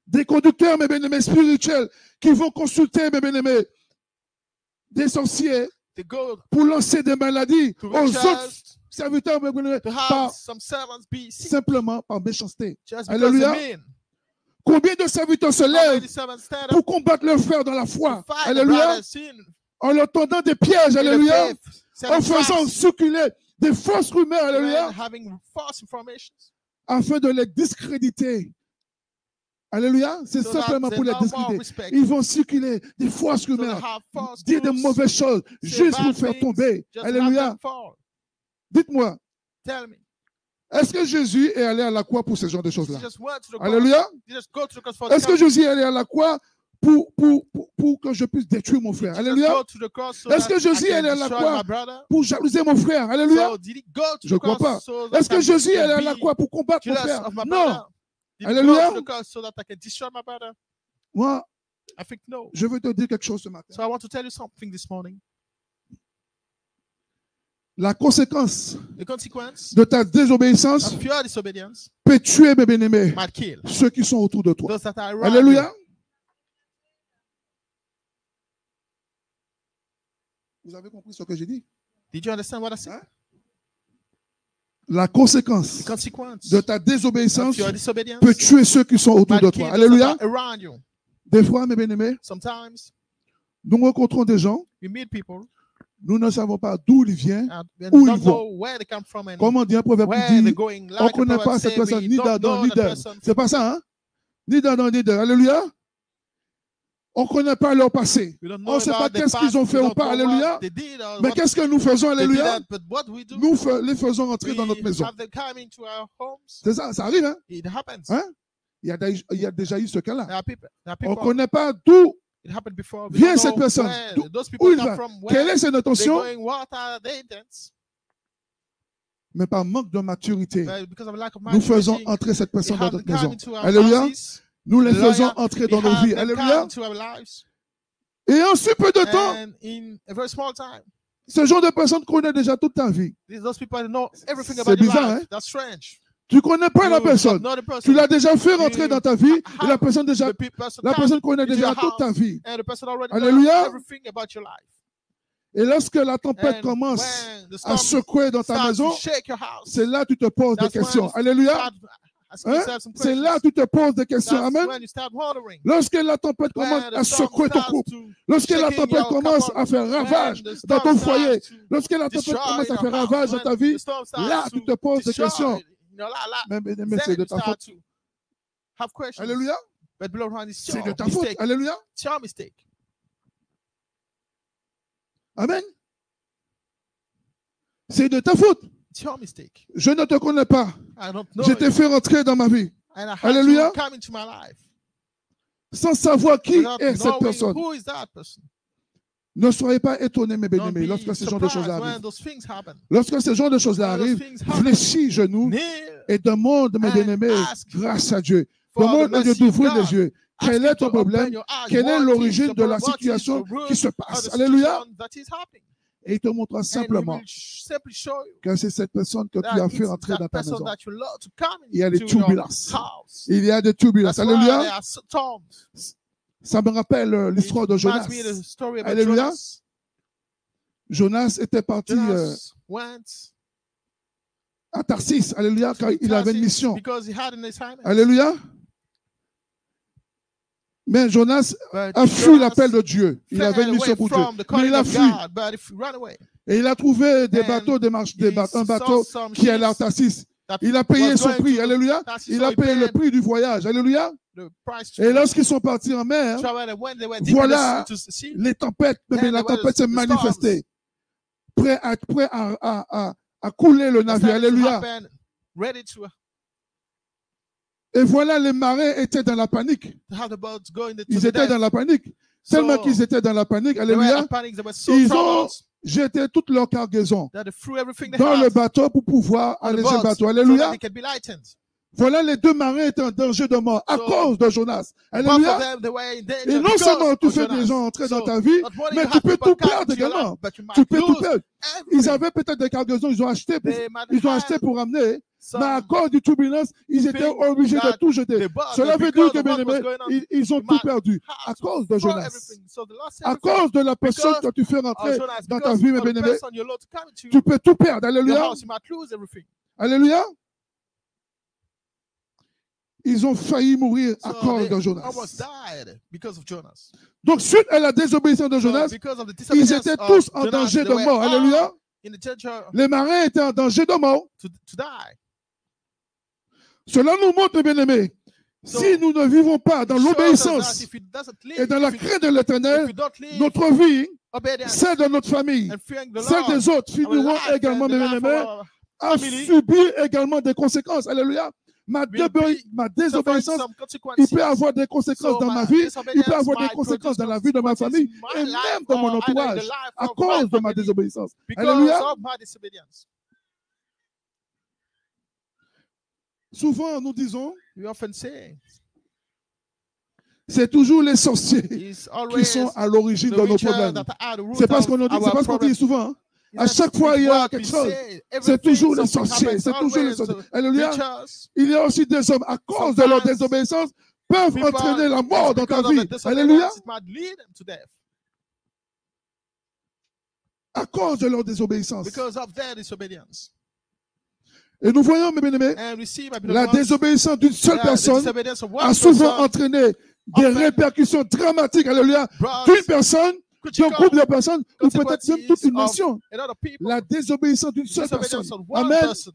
Des conducteurs, mes bien-aimés, spirituels, qui vont consulter, mes bien-aimés, des sorciers They go pour lancer des maladies to aux autres riches, serviteurs, mes bien-aimés, to have par, some servants be sick simplement par méchanceté. just because Alléluia. they mean. Combien de serviteurs se How lèvent many servants stand pour up combattre leurs frères dans la to foi? fight the Alléluia. brothers in En leur tendant des pièges. the Alléluia. faith, set En up faisant traps, circuler des fausses rumeurs. and Alléluia. having false information. Afin de les discréditer. Alléluia. C'est So that simplement they pour les no more discréditer. respect. Ils vont circuler des fausses So they rumeurs. have false Dire des truths, mauvaises choses say juste pour bad faire things, tomber. just have Alléluia. them fall. Dites-moi, Tell me. est-ce que Jésus est allé à la croix pour ce genre de choses-là? You just went to the cross. Alléluia. You just go to the cross for the Est-ce que country. Jésus est allé à la croix pour que je puisse détruire mon frère? Did you just Alléluia. go to the cross so Est-ce that que Jésus I can est allé à la destroy croix my brother? pour jalouser mon frère? Alléluia. So did he go to Je the crois cross pas. so that Est-ce que I Jésus est allé à can la be croix pour combattre mon jealous frère? of my Non. brother? Did he Alléluia. go to the cross so that I can destroy my brother? Moi, I think no. je veux te dire quelque chose ce matin. So I want to tell you something this morning. La conséquence The consequence de ta désobéissance of your disobedience peut tuer, mes bien-aimés, might kill ceux qui sont autour de toi. those that are around you. Alléluia. Vous avez compris ce que j'ai dit? Did you understand what I said? Hein? La conséquence The consequence de ta of désobéissance your disobedience peut tuer ceux qui sont autour might de kill toi. those Alléluia. that are around you. Des fois, mes bien-aimés, Sometimes nous rencontrons des gens, we meet people nous ne savons pas d'où ils viennent, and we Où ils don't vont. know where they come from and Comment dit un proverbe where qui they're dit, going. on ne Like the connaît pas proverb cette say, personne we ni don't d'Adam know ni the d'Ève. person. C'est pas ça, hein? Ni d'Adam ni d'Ève. Alléluia. On ne connaît pas leur passé. We don't On know ne sait pas about their qu'est-ce qu'ils past. ont fait We ou don't pas. know Alléluia. what they did or Mais what qu'est-ce que nous faisons? they did Alléluia. that, but what we do, Nous les faisons entrer dans notre maison. have them come into our homes. C'est ça, ça arrive, hein? It happens. Hein? Il y a déjà eu ce cas-là. There are people. On ne It connaît pas d'où happened before. We vient don't cette know personne. where those Où people il come va. from. Quelle Where est cette they're intention? going. What are their intents? Mais par manque de maturité, But because of lack of nous faisons maturity, entrer cette we personne dans have notre them come maison. into our Alléluia. houses. Nous les Alléluia. faisons entrer We dans nos have vies. them come Alléluia. into our lives. Et en si peu de temps, And in a very small time, ce genre de personne connaît déjà toute ta vie. those people know everything C'est about your bizarre, life. hein? That's strange. Tu ne connais pas la You personne. know the person. Tu l'as déjà fait rentrer You dans ta vie et la personne The person la come personne connaît into déjà your toute ta house, vie. and the person already Alléluia. knows everything about your life. Et lorsque la tempête And commence when the à storm secouer dans ta starts maison, to shake your house, c'est là que tu te poses des that's when questions. you Alléluia. start asking yourself some C'est questions. là que tu te poses des questions. That's Amen. when you start wondering. Lorsque la tempête commence When à the storm secouer ton starts couple, to lorsque la shaking tempête your commence couple, à faire when ravage the dans storm ton starts foyer, to lorsque la tempête destroy commence à your faire house, ravage dans ta when vie, the storm starts là tu te poses des destroy questions. your life, Mais bien aimé, then c'est de you ta start faute. to have questions. Alléluia. But beloved one, it's C'est de your ta faute. mistake. Alléluia. It's your mistake. Amen. C'est de ta faute. It's your mistake. Je ne te connais pas. I don't know Je t'ai you, fait rentrer dans ma vie and I had Alléluia. to come into my life sans savoir qui without est cette knowing personne. who is that person. Ne soyez pas étonnés, mes Don't bien-aimés, be lorsque ce genre de surprised choses when arrivent. those things happen. Lorsque ce genre de choses-là When those arrivent, things happen, fléchis genoux kneel et demande, mes and bien-aimés, ask grâce à Dieu. for the Demande à Dieu mercy of d'ouvrir les God. yeux. Quel Ask est him ton to open problème? your eyes. Quelle est What is l'origine the de la problem? What is situation the root qui se of passe? the Alléluia. situation that is happening? Et il te montrera And he simplement will simply show you que c'est cette personne que tu that as fait it's entrer dans that ta person maison. that you love to come Il y a des into your turbulences. house. Il y a des turbulences. That's why Alléluia. there are storms. Ça me rappelle l'histoire de It Jonas. reminds me of the story about Alléluia. Jonas. Jonas était parti Jonas went à Tarsis. Alléluia, car to il avait une Tarsus mission. because he had an assignment. Alléluia. Mais Jonas But a fui Jonas l'appel de Dieu. Il avait fell une mission away pour Dieu. from the Mais calling il a of fui. God, but if he ran away, Et il a trouvé des And bateaux, un he bateau saw some qui allait à ships Tarsis. that Il a payé was son going prix. to Alléluia. Tarsus, Il so a he payé le paid prix du voyage. Alléluia. the price to Et lorsqu'ils sont partis en mer, travel, and when they were deep voilà into the sea, les tempêtes, Then la there tempête s'est was the manifestée. Prêt à couler le navire. started to Alléluia. happen, ready to Et voilà, les marins étaient dans la panique. have the boats go into Ils the étaient dans death. la panique. Tellement So, qu'ils étaient dans la panique. they were Alléluia. in panic, they were so Ils ont troubled jeté toute leur cargaison that they threw everything they dans le had bateau pour pouvoir on the alléger le boats bateau. so that Alléluia. they could be lightened. Voilà, les deux marins étaient en danger de mort à So, cause de Jonas. Both of Alléluia. them, they were in danger Et non because seulement tu of fais Jonas. des gens entrer dans So, ta vie, not only mais you tu have peux people tout come perdre into your également. life, but you Tu might peux tout lose perdre. Ils everything. avaient peut-être des cargaisons, ils ont acheté pour, They might ils ont have acheté pour ramener, some mais à cause du turbulence, ils étaient things obligés de that tout jeter. they bought, Cela but veut dire because que, of what bien was aimés, going on, ils ont you tout might perdu à have to cause de throw Jonas. everything. So they lost À everything cause de la personne because que tu fais of rentrer Jonas. dans ta Because vie, mes of the bien-aimés, person you're allowed to come into tu peux tout perdre. your Alléluia. house, you might lose everything. Alléluia. Ils ont failli mourir à So cause they de Jonas. almost died because of Jonas. Donc, suite à la désobéissance de So Jonas, because of the ils disobedience étaient of tous en Jonas, danger they de were mort. all Alléluia. in the danger Les marins étaient en danger de mort. to die. Cela nous montre, bien-aimés, So, si nous ne vivons pas dans It shows us that l'obéissance if it doesn't live, et dans la if it- crainte de if l'Éternel, we don't live notre vie, obedience celle de notre famille, and fearing the celle Lord, des autres, our finiront life également, and the mes life of bien-aimés, our à family subir également des conséquences. Alléluia. Ma will be désobéissance, some il consequences. peut avoir des conséquences So dans my ma vie, il disobedience peut avoir des might conséquences dans la produce vie de ma consequences famille in my et life même dans mon or either in the entourage life à of my cause de ma family désobéissance. because Alléluia. of my disobedience. Souvent, nous disons, We often say c'est toujours les sorciers it's qui always sont à l'origine the de nos witches problèmes. that are the root C'est pas ce of qu'on dit, c'est our pas ce qu'on problem. dit souvent. Hein. À That's chaque fois, il y a what quelque we chose. say. C'est Everything, toujours les something sorciers. happens, C'est toujours les always sorciers. Alléluia. witches. Il y a aussi des hommes, à cause de leur Sometimes désobéissance, peuvent people, entraîner la mort dans ta because of vie. the Alléluia. disobedience, it might lead them to death. À cause de leur désobéissance. Because of their disobedience. Et nous voyons, mes bien-aimés, And we see, my la beloved ones, désobéissance d'une seule the personne disobedience of one a souvent person entraîné des often répercussions dramatiques, alléluia, brought d'une personne, d'un critical groupe de personnes, ou peut-être même toute une consequences nation. of another people. La désobéissance d'une seule personne. Disobedience of one Amen. person.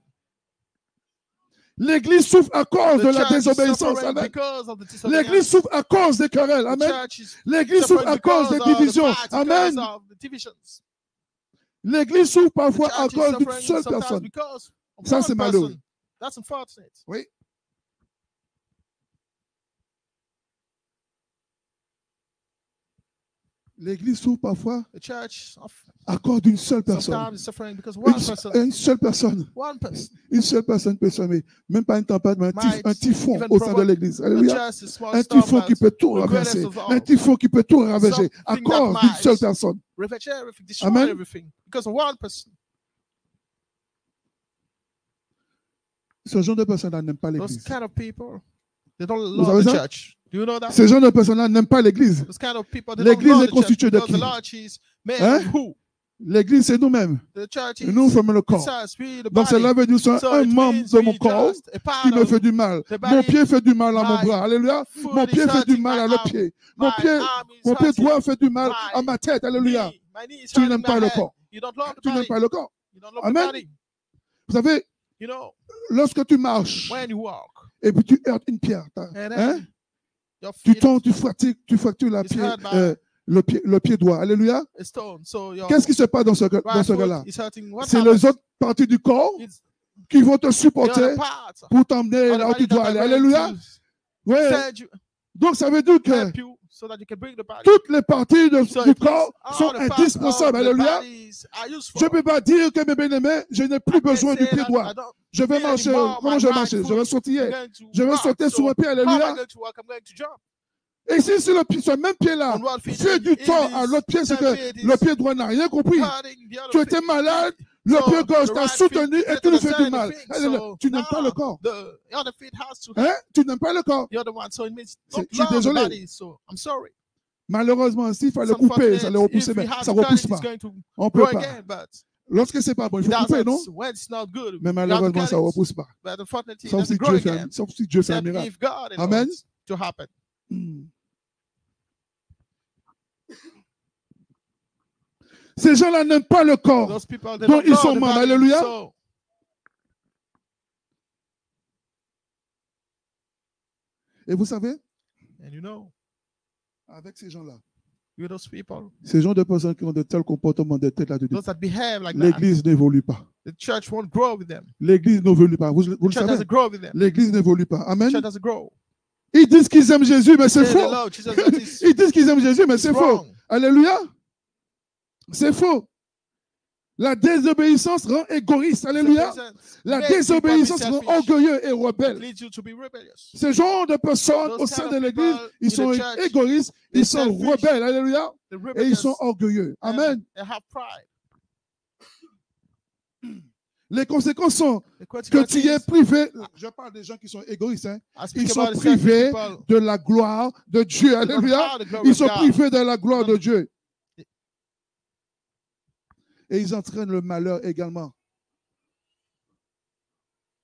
L'église souffre à cause The de la church is désobéissance. suffering Amen. because of the disobedience. L'église souffre à cause des querelles. The Amen. church is L'église souffre suffering à cause des because of the divisions. fights, Amen. because of the divisions. L'église souffre The parfois à church is cause d'une suffering seule sometimes personne. because of Ça, one c'est malheureux. person. That's unfortunate. Oui. L'église souffre parfois The church à cause d'une seule personne. sometimes is suffering because one person. Une seule personne. One person. Une seule personne peut semer. Même pas une tempête, mais un typhon even au sein de provoke l'église. The Alléluia. church is small Un storm, typhon qui but peut tout the greatest renverser. of all. Un typhon qui peut tout ravager à Something cause that d'une might seule personne. ravage everything, destroy Amen. everything because of one person. Ce genre de personnes-là n'aiment pas Those l'église. kind of people, they don't Vous love savez the ça? church. Do you know that? Ce genre de personnes-là n'aiment pas l'église. Those kind of people, they don't L'église love est the church constituée de because the qui? Lord is made Hein? of who? L'église, c'est nous-mêmes. The church Et nous is formons le corps. us, we the Donc body. cela veut dire que So un it membre means de mon we corps just a part qui me of fait du mal. the Mon body. pied fait du mal à mon My bras. Alléluia. foot Mon is pied fait du hurting mal my à le arm. pied. My Mon pied arm is droit hurting fait du mal my à ma tête. Alléluia. knee. My knee is Tu hurting n'aimes my pas le head. corps. You don't love the Tu n'aimes body. pas le corps. You don't love Amen. the body. Vous savez, You know, lorsque tu marches when you walk, et puis tu heurtes une pierre, and then hein, your tu feet tombes, tu fractures is hurt le pied droit. Alléluia. a stone. So your Qu'est-ce qui se passe dans ce right cas-là? foot is hurting. What C'est happens? les autres parties du corps It's qui vont te the supporter other parts pour t'emmener of the là où tu body that dois are aller. going Alléluia. to Ouais. send you, Donc ça veut dire que help you so that you can bring the body. toutes les parties So du it means corps all sont the parts indispensables. of the Alléluia. bodies are useful. Je ne peux pas dire que mes bien-aimés, je n'ai plus I can't besoin du say pied that droit. I don't Je vais need marcher. anymore Comment my je vais right marcher? Je foot. vais sautiller. I'm going to Je vais walk. sauter sur So un pied. how am I Alléluia. going to walk? I'm going to jump. Et si sur ce même pied-là On one feet fait and du it tort is à l'autre pied, c'est the que feet le is pied droit n'a rien compris. hurting the other Tu étais feet. malade, le So pied gauche the t'a right soutenu feet et tu lui fais du understand mal. the thing. Alléluia. So Tu n'aimes pas le now corps. the other feet has to Hein? Tu n'aimes pas le corps. the other one. So it means C'est- don't je suis love the désolé. body. So I'm sorry. Malheureusement, s'il fallait It's couper, ça unfortunate allait repousser, if mais we have ça to cut repousse it, pas. it's going to On ne grow peut pas. again, but Lorsque c'est pas bon, il it faut couper, non? doesn't. When it's not good, Mais we have to malheureusement, cut ça ne it. repousse pas. But unfortunately, it Sauf si doesn't grow Dieu fait, again. sauf si Dieu fait un Except miracle. if God allows Amen. it to happen. Ces gens-là n'aiment pas le corps. Those people, they Donc, don't ils love sont the membres. body. Alléluia. So, Et vous savez, and you know, avec ces gens-là, with those people, ces gens de personnes qui ont de tels comportements, de telles attitudes, those that behave like that, l'Église n'évolue pas. the church won't grow with them. L'Église n'évolue pas. Vous The le church savez, doesn't grow with them. l'Église n'évolue pas. The Amen. church doesn't grow. Ils disent qu'ils aiment Jésus, mais c'est Say faux. the Lord, Jesus, that is Ils disent qu'ils aiment Jésus, mais c'est faux. wrong. Alléluia. C'est faux. La désobéissance rend égoïste. Alléluia. La Make people désobéissance be rend selfish. orgueilleux et It rebelle. leads you to be rebellious. Ces genres de personnes Those au sein kind de of l'Église, people ils in sont the church, égoïstes, they're ils sont selfish, rebelles. Alléluia. they're Et ils sont rebellious, orgueilleux. Amen. and have pride. Les conséquences sont The que tu es consequences, privé. Je parle des gens qui sont égoïstes. Hein. I speak Ils sont about the selfish privés people. de la gloire de Dieu. They don't Alléluia. have the glory Ils of sont God. privés de la gloire de Dieu. Et ils entraînent le malheur également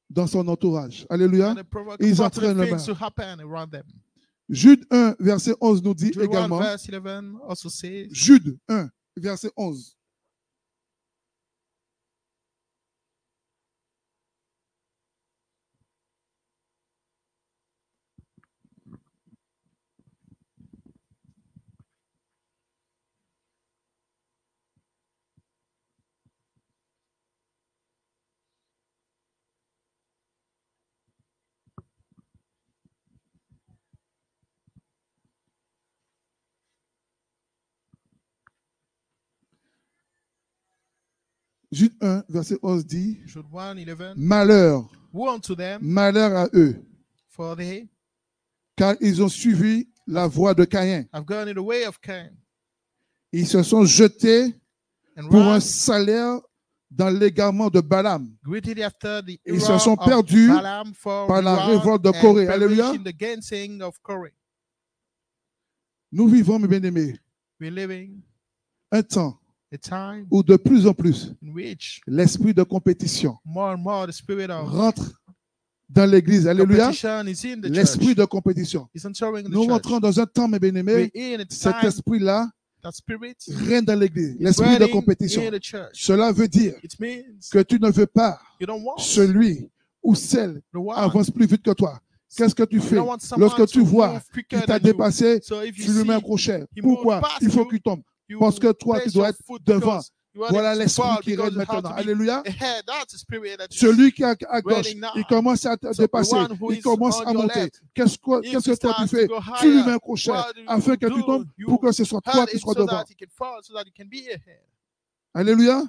dans son entourage. Alléluia. And they provoke Ils unfortunate entraînent le things mal. to happen around them. Jude 1, verset 11 nous dit Jude 1 également. verse 11 also says, Jude 1, verset 11. Jude 1, verset 11 dit, Jude 1 11, malheur, woe unto them, malheur à eux, for they car ils ont suivi la voie de Caïn. have gone in the way of Cain, Ils se sont jetés and pour un run salaire dans l'égarement de Balaam. greedily after the Ils error se sont of perdus Balaam for par la reward révolte de and Corée. perish Alléluia. in the gainsaying of Corey. Nous vivons, mes bien-aimés, We're living un temps a time où de plus en plus in which l'esprit de compétition more and more the spirit of rentre dans l'église. Alléluia. competition is in the L'esprit church. de compétition. It's entering the Nous church. rentrons dans un temps, mes bien-aimés, We're in a cet time esprit-là that spirit règne dans l'église. is L'esprit de reigning compétition. in the church. Cela veut dire It means que tu ne veux pas you don't want celui ou celle the one. avance plus vite que toi. Qu'est-ce que tu You fais don't want someone lorsque tu to vois move qu'il quicker t'a than you. dépassé? So if you Tu lui mets un see crochet. he moved Pourquoi? past Il faut you, qu'il tombe. you Parce que toi, place tu dois your être foot devant. because you want Voilà it to l'esprit fall qui because règne you have maintenant. to be Alléluia. ahead. That's the spirit that is Celui qui est à gauche, reigning now. il commence à te So dépasser. the one who Il is commence on à your monter. left, Qu'est-ce que if toi he tu starts fais? to go Tu lui higher, mets un crochet what do you afin que tu do? tombes You pour que ce soit toi hurt qui him sois so devant. that he can fall, so that he can be ahead. Alléluia.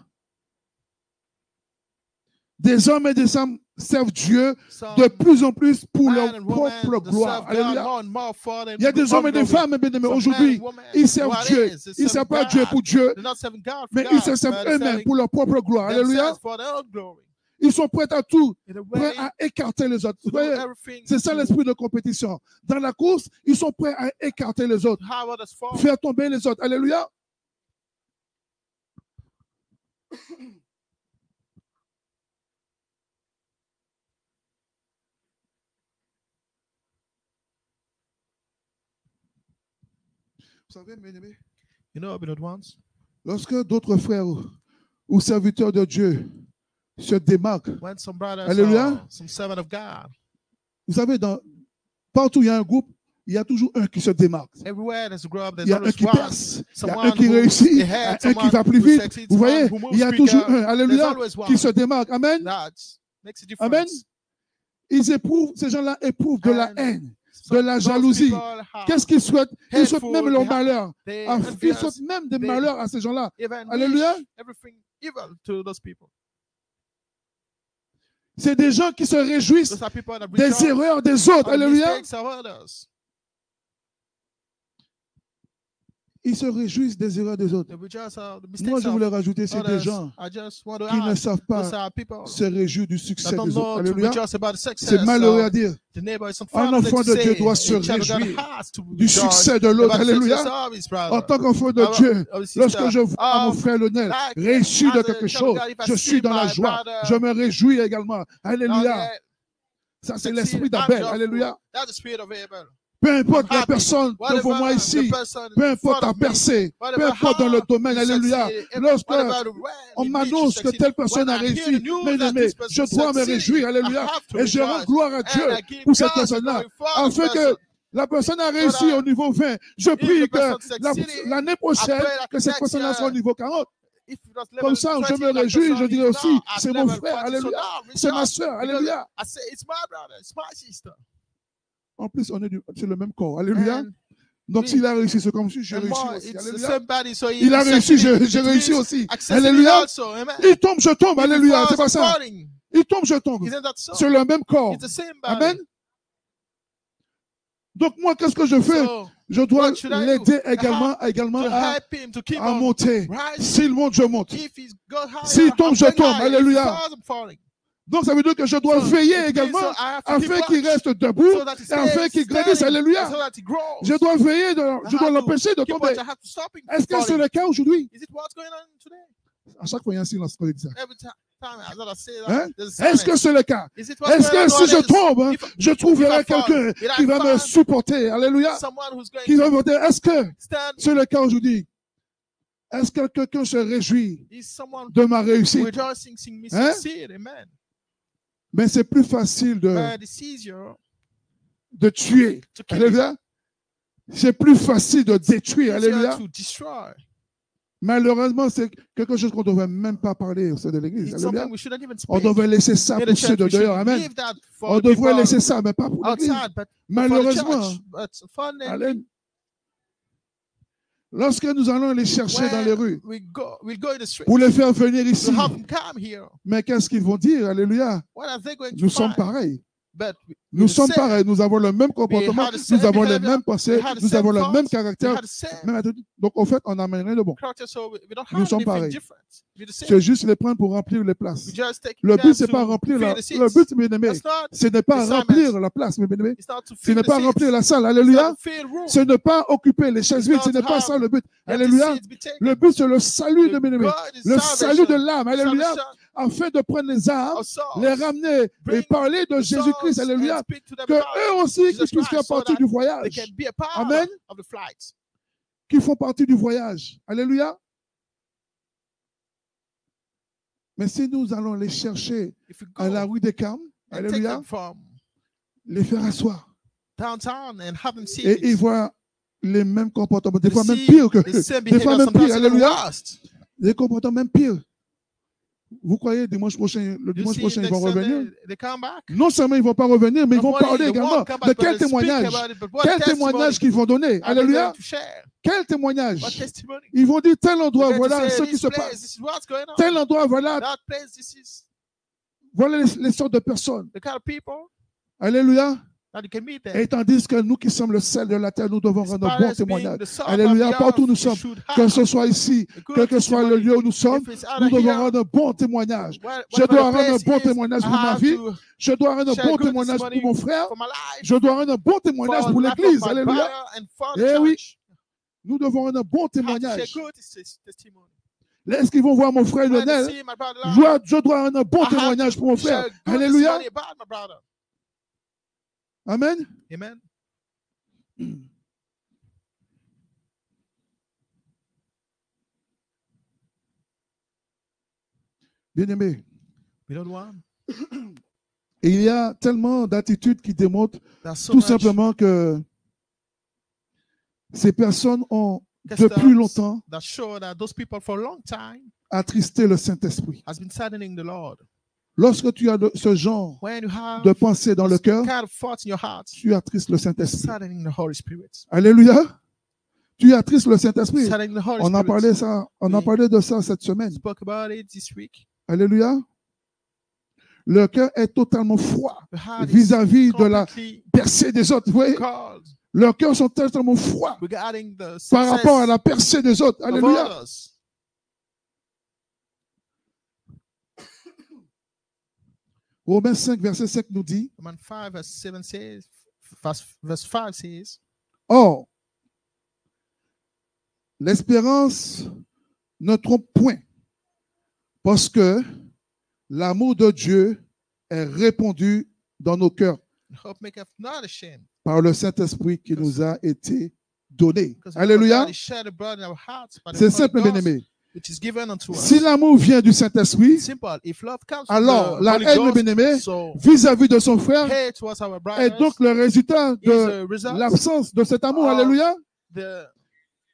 Des hommes et des femmes servent Dieu Some de plus en plus pour man leur and woman propre that gloire. serve God Alléluia. more and more for them Il y a des hommes et des glory. femmes, bien aimés, Some aujourd'hui, man and woman, ils servent what Dieu. is, Ils ne servent pas Dieu pour Dieu, They're not serving God for mais God, ils se servent but they're eux-mêmes serving pour leur propre gloire. Alléluia. themselves for their own glory. Ils sont prêts à tout, They're prêts ready à écarter les autres. Vous to do voyez, everything c'est ça to l'esprit de compétition. Dans la course, ils sont prêts à écarter les autres, have others fall. faire tomber les autres. Alléluia. Vous savez, mes amis, You know, beloved ones, lorsque d'autres frères ou serviteurs de Dieu se démarquent, when some brothers Alléluia. or some servant of God, vous savez, partout où il y a un groupe, il y a toujours un qui se démarque. everywhere there's a group, Il there's y a un always qui one. perce, il y a Someone un qui who réussit, il y ahead, a un qui someone va plus who vite. succeeds, Vous voyez, someone who moves il y a quicker. toujours un, There's alléluia, always one. qui se démarque. Amen. That makes a Amen. difference. Ces gens-là éprouvent de la And haine, some de la those jalousie. people are Qu'est-ce qu'ils souhaitent? Ils souhaitent hateful, même leur they malheur. they Ils envious, souhaitent même des they malheurs à ces gens-là. even Alléluia. wish everything evil to those people. C'est des gens qui se réjouissent Those are people that des rejoice erreurs des autres. on the Alléluia. mistakes of others. Ils se réjouissent des erreurs des autres. They rejoice of the Moi, mistakes je of voulais rajouter, c'est des others. gens I just want to qui ne add, savent those pas are people se réjouir du that succès don't des autres. know to Alléluia. rejoice about the success C'est malheureux à of dire. the neighbor. It's Un unfortunate enfant to de Dieu say doit a se child of God réjouir has to du rejoice succès de l'autre. about the Alléluia. success of his brother. En tant qu'enfant de Of- Dieu, of his sister. lorsque je vois mon frère Lionel like, réussir de as a quelque child of chose, God, if I je see suis dans la my joie. brother Je me réjouis également. Alléluia. now Ça, c'est succeed, l'esprit I'm d'Abel. joyful. Alléluia. That's the spirit of Abel. Peu importe la happy. personne devant moi ici, peu importe ta percée, peu importe dans le domaine, alléluia. Lorsque on m'annonce que telle personne a réussi, mais je dois me réjouir, alléluia. Et je rends gloire à Dieu pour cette personne-là, afin que la personne a réussi au niveau 20. Je prie que l'année prochaine, que cette personne-là soit au niveau 40. Comme ça, je me réjouis, je dirais aussi, c'est mon frère, alléluia. C'est ma soeur, alléluia. En plus, c'est le même corps. Alléluia. Donc, s'il a réussi, c'est comme si j'ai réussi aussi. Alléluia. Il a réussi, j'ai réussi aussi. Alléluia. Il tombe, je tombe. Alléluia. C'est pas ça. Il tombe, je tombe. C'est le même corps. Amen. Donc, moi, qu'est-ce que je fais? Je dois l'aider également à monter. S'il monte, je monte. S'il tombe, je tombe. Alléluia. Donc, ça veut dire que je dois veiller également afin qu'il reste debout et afin qu'il grandisse. Alléluia. Je dois veiller, je dois l'empêcher de tomber. Est-ce que c'est le cas aujourd'hui? À chaque fois, il y a un silence quand il dit ça. Hein? Est-ce que c'est le cas? Est-ce que si je tombe, je trouverai quelqu'un qui va me supporter? Alléluia. Qui va me supporter. Est-ce que c'est le cas aujourd'hui? Est-ce que quelqu'un se réjouit de ma réussite? Hein? Mais c'est plus facile de tuer. Alléluia. C'est plus facile de détruire. Alléluia. Malheureusement, c'est quelque chose qu'on ne devrait même pas parler au sein de l'Église. Alléluia. On devrait laisser ça pour ceux de dehors. Amen. On devrait laisser ça, mais pas pour l'Église. Malheureusement. Allez. Lorsque nous allons les chercher dans les rues pour les faire venir ici, mais qu'est-ce qu'ils vont dire? Alléluia. Nous sommes pareils. Nous sommes pareils. Nous avons le même comportement, nous avons les mêmes pensées, nous avons le même caractère. Donc, en fait, on n'amène rien de bon. Nous sommes pareils. C'est juste les prendre pour remplir les places. Le but, c'est pas remplir le but, mes aimés, ce n'est pas remplir la place, mes aimés. Ce n'est pas remplir la salle. Alléluia. Ce n'est pas occuper les chaises vides. Ce n'est pas ça le but. Alléluia. Le but, c'est le salut de mes aimés. Le salut de l'âme. Alléluia. Afin de prendre les âmes, les ramener et parler de Jésus-Christ. Alléluia. Que eux aussi, qui puissent faire partie du voyage. Amen. Qui font partie du voyage. Alléluia. Mais si nous allons les chercher à la rue des Carmes, alléluia, les faire asseoir. Et ils voient les mêmes comportements, des fois même pire que des fois même pire, alléluia. Des comportements même pires. Vous croyez le dimanche prochain, ils vont revenir? Non seulement ils ne vont pas revenir, mais ils vont parler également de quel témoignage? Quel témoignage qu'ils vont donner? Alléluia. Quel témoignage? Ils vont dire tel endroit, voilà ce qui se passe. Tel endroit, voilà les sortes de personnes. Alléluia. Et tandis que nous qui sommes le sel de la terre, nous devons rendre un bon témoignage. Alléluia, partout où nous sommes, que ce soit ici, quel que soit le lieu où nous sommes, nous devons rendre un bon témoignage. Je dois rendre un bon témoignage pour ma vie. Je dois rendre un bon témoignage pour mon frère. Je dois rendre un bon témoignage pour l'Église. Alléluia. Et oui, nous devons rendre un bon témoignage. Lorsqu'ils vont voir mon frère When they Lionel, see my brother Lionel, je dois avoir un bon I have témoignage pour mon to frère. share good Alléluia. testimony about my brother. Amen. Amen. Bien-aimé, Beloved one, il y a tellement d'attitudes qui démontrent there's so tout much simplement que ces personnes ont depuis customs longtemps that show that those people for a long time attristé le Saint-Esprit. has been saddening the Lord. Lorsque tu as ce genre When you have de pensée dans le those cœur, kind of thoughts in your heart, tu attristes le you're Saint-Esprit. saddening the Holy Spirit. Alléluia. Tu attristes le Saint-Esprit. Saddening the Holy On a Spirit. parlé ça, on a Oui. parlé de ça cette semaine. Spoke about it this week. Alléluia. Le cœur est totalement froid The heart is vis-à-vis de la completely percée des autres. Vous voyez, cold leurs cœurs sont totalement froids regarding the par rapport à success la percée des autres. of Alléluia. others. Romains 5, verset 5 nous dit, Romans 5 verse 7 says, verse 5 says, or, l'espérance ne trompe point, parce que l'amour de Dieu est répandu dans nos cœurs hope maketh not ashamed. par le Saint-Esprit qui nous a été donné. Because Alléluia. God is shed abroad in our hearts by the C'est Holy simple, Ghost, bien-aimé. which is given unto us. Si l'amour vient du Saint-Esprit, Simple. If love comes from alors the la Holy haine, Ghost, bien-aimé, so vis-à-vis de son frère, hate towards our est brothers donc le résultat is de a result l'absence de cet amour. of Alléluia. the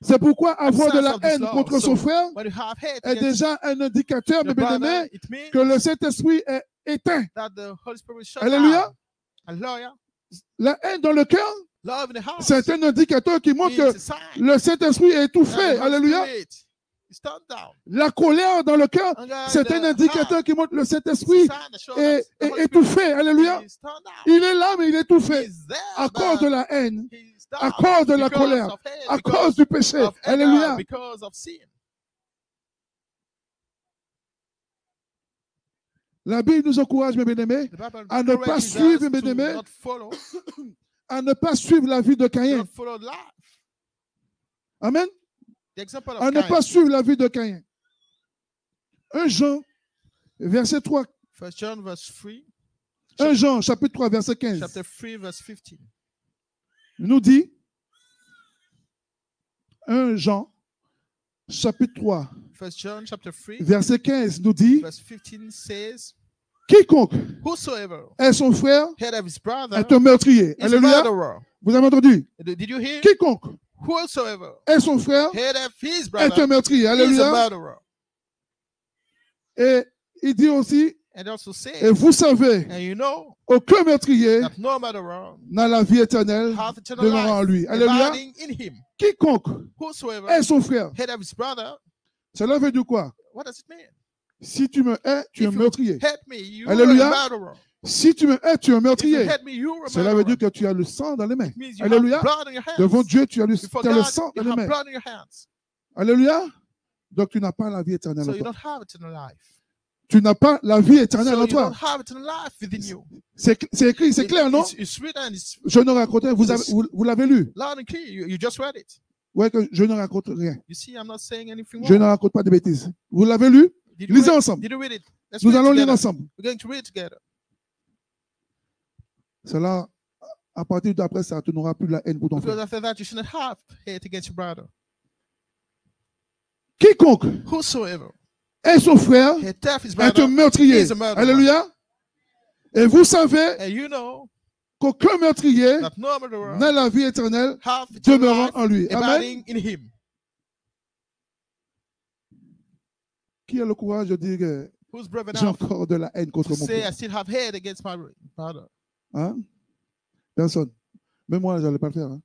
C'est pourquoi avoir de absence la of this haine love. contre son So, frère when you have hate est against déjà un indicateur, mes your brother, bien-aimés, it means que le Saint-Esprit est éteint. that the Holy Spirit is shut Alléluia. down. Hallelujah. La haine dans le cœur, Love in the house c'est un indicateur qui montre is que a sign le Saint-Esprit est that étouffé. the Holy Alléluia. Spirit is turned down. La colère dans le cœur, Anger c'est in un the indicateur heart qui montre que le is a Saint-Esprit sign that shows est, that the est Holy étouffé. Spirit Alléluia. is turned down. Il est là, mais il est étouffé He's there, à cause de but la haine, he's à down cause de la because colère, of hate, à because cause du péché. of anger, Alléluia. because of sin. La Bible nous encourage, mes bien-aimés, The Bible à ne pas encourages suivre, us mes to bien-aimés, not follow, à ne pas suivre la vie de to Caïn. not follow life. Amen. The example of À ne Cain. pas suivre la vie de Caïn. 1 Jean, verset 3. 1 John verse 3, 1 Jean, chapitre 3, verset 15. chapter 3 verse 15. Nous dit, 1 Jean, chapitre 3, 1 John chapter 3 verset 15 nous dit, verse 15 says, quiconque whosoever est son frère heard of his brother est un meurtrier. is a Alléluia. murderer. Vous avez entendu? Did you hear? Quiconque Whosoever est son frère heard of his est un brother meurtrier. is a Alléluia. murderer. Et il dit aussi, And also et say, vous savez, and you know aucun meurtrier that no murderer n'a la vie éternelle hath eternal demeurant en life lui. Alléluia. abiding in him. Quiconque Whosoever est son frère. heard of his brother, Cela veut dire quoi? what does it mean? Si tu me hais, tu es un If you meurtrier. hate me, you Alléluia. are a murderer. Si tu me hais, tu es un If you meurtrier. hate me, you are a Cela veut murderer. dire que tu as le sang dans les mains. It means you Alléluia. have blood on your hands. Devant Dieu, tu as le Before sang God, dans you les have mains. blood on your hands. Alléluia. Donc tu n'as pas la vie éternelle So en you toi. don't have eternal life. Tu n'as pas la vie éternelle So en you toi. don't have eternal life within you. C'est écrit, c'est clair, non? It's written, it's Je ne raconte rien. Vous l'avez lu. loud and clear. You just read it. Ouais, que je ne raconte rien. You see, I'm not saying anything Je ne wrong. raconte pas de bêtises. Vous l'avez lu? Did you Lisez read- ensemble. Did you read it? Let's Nous read it allons lire together. ensemble. We're going to read it together. Cela, à partir d'après ça, tu n'auras plus la haine pour ton Because frère. after that, you shouldn't have hate against your brother. Quiconque Whosoever est son frère hateth his est un brother meurtrier. is a murderer. Alléluia. Et vous savez And you know qu'aucun meurtrier that no murderer n'a la vie éternelle hath eternal demeurant life en lui. Amen. abiding in him. Qui a le courage de dire que Who's brave j'ai enough encore de la haine contre to mon say I frère? still have hate against my brother? Hein? Personne. Même moi, je n'allais pas le faire. Hein?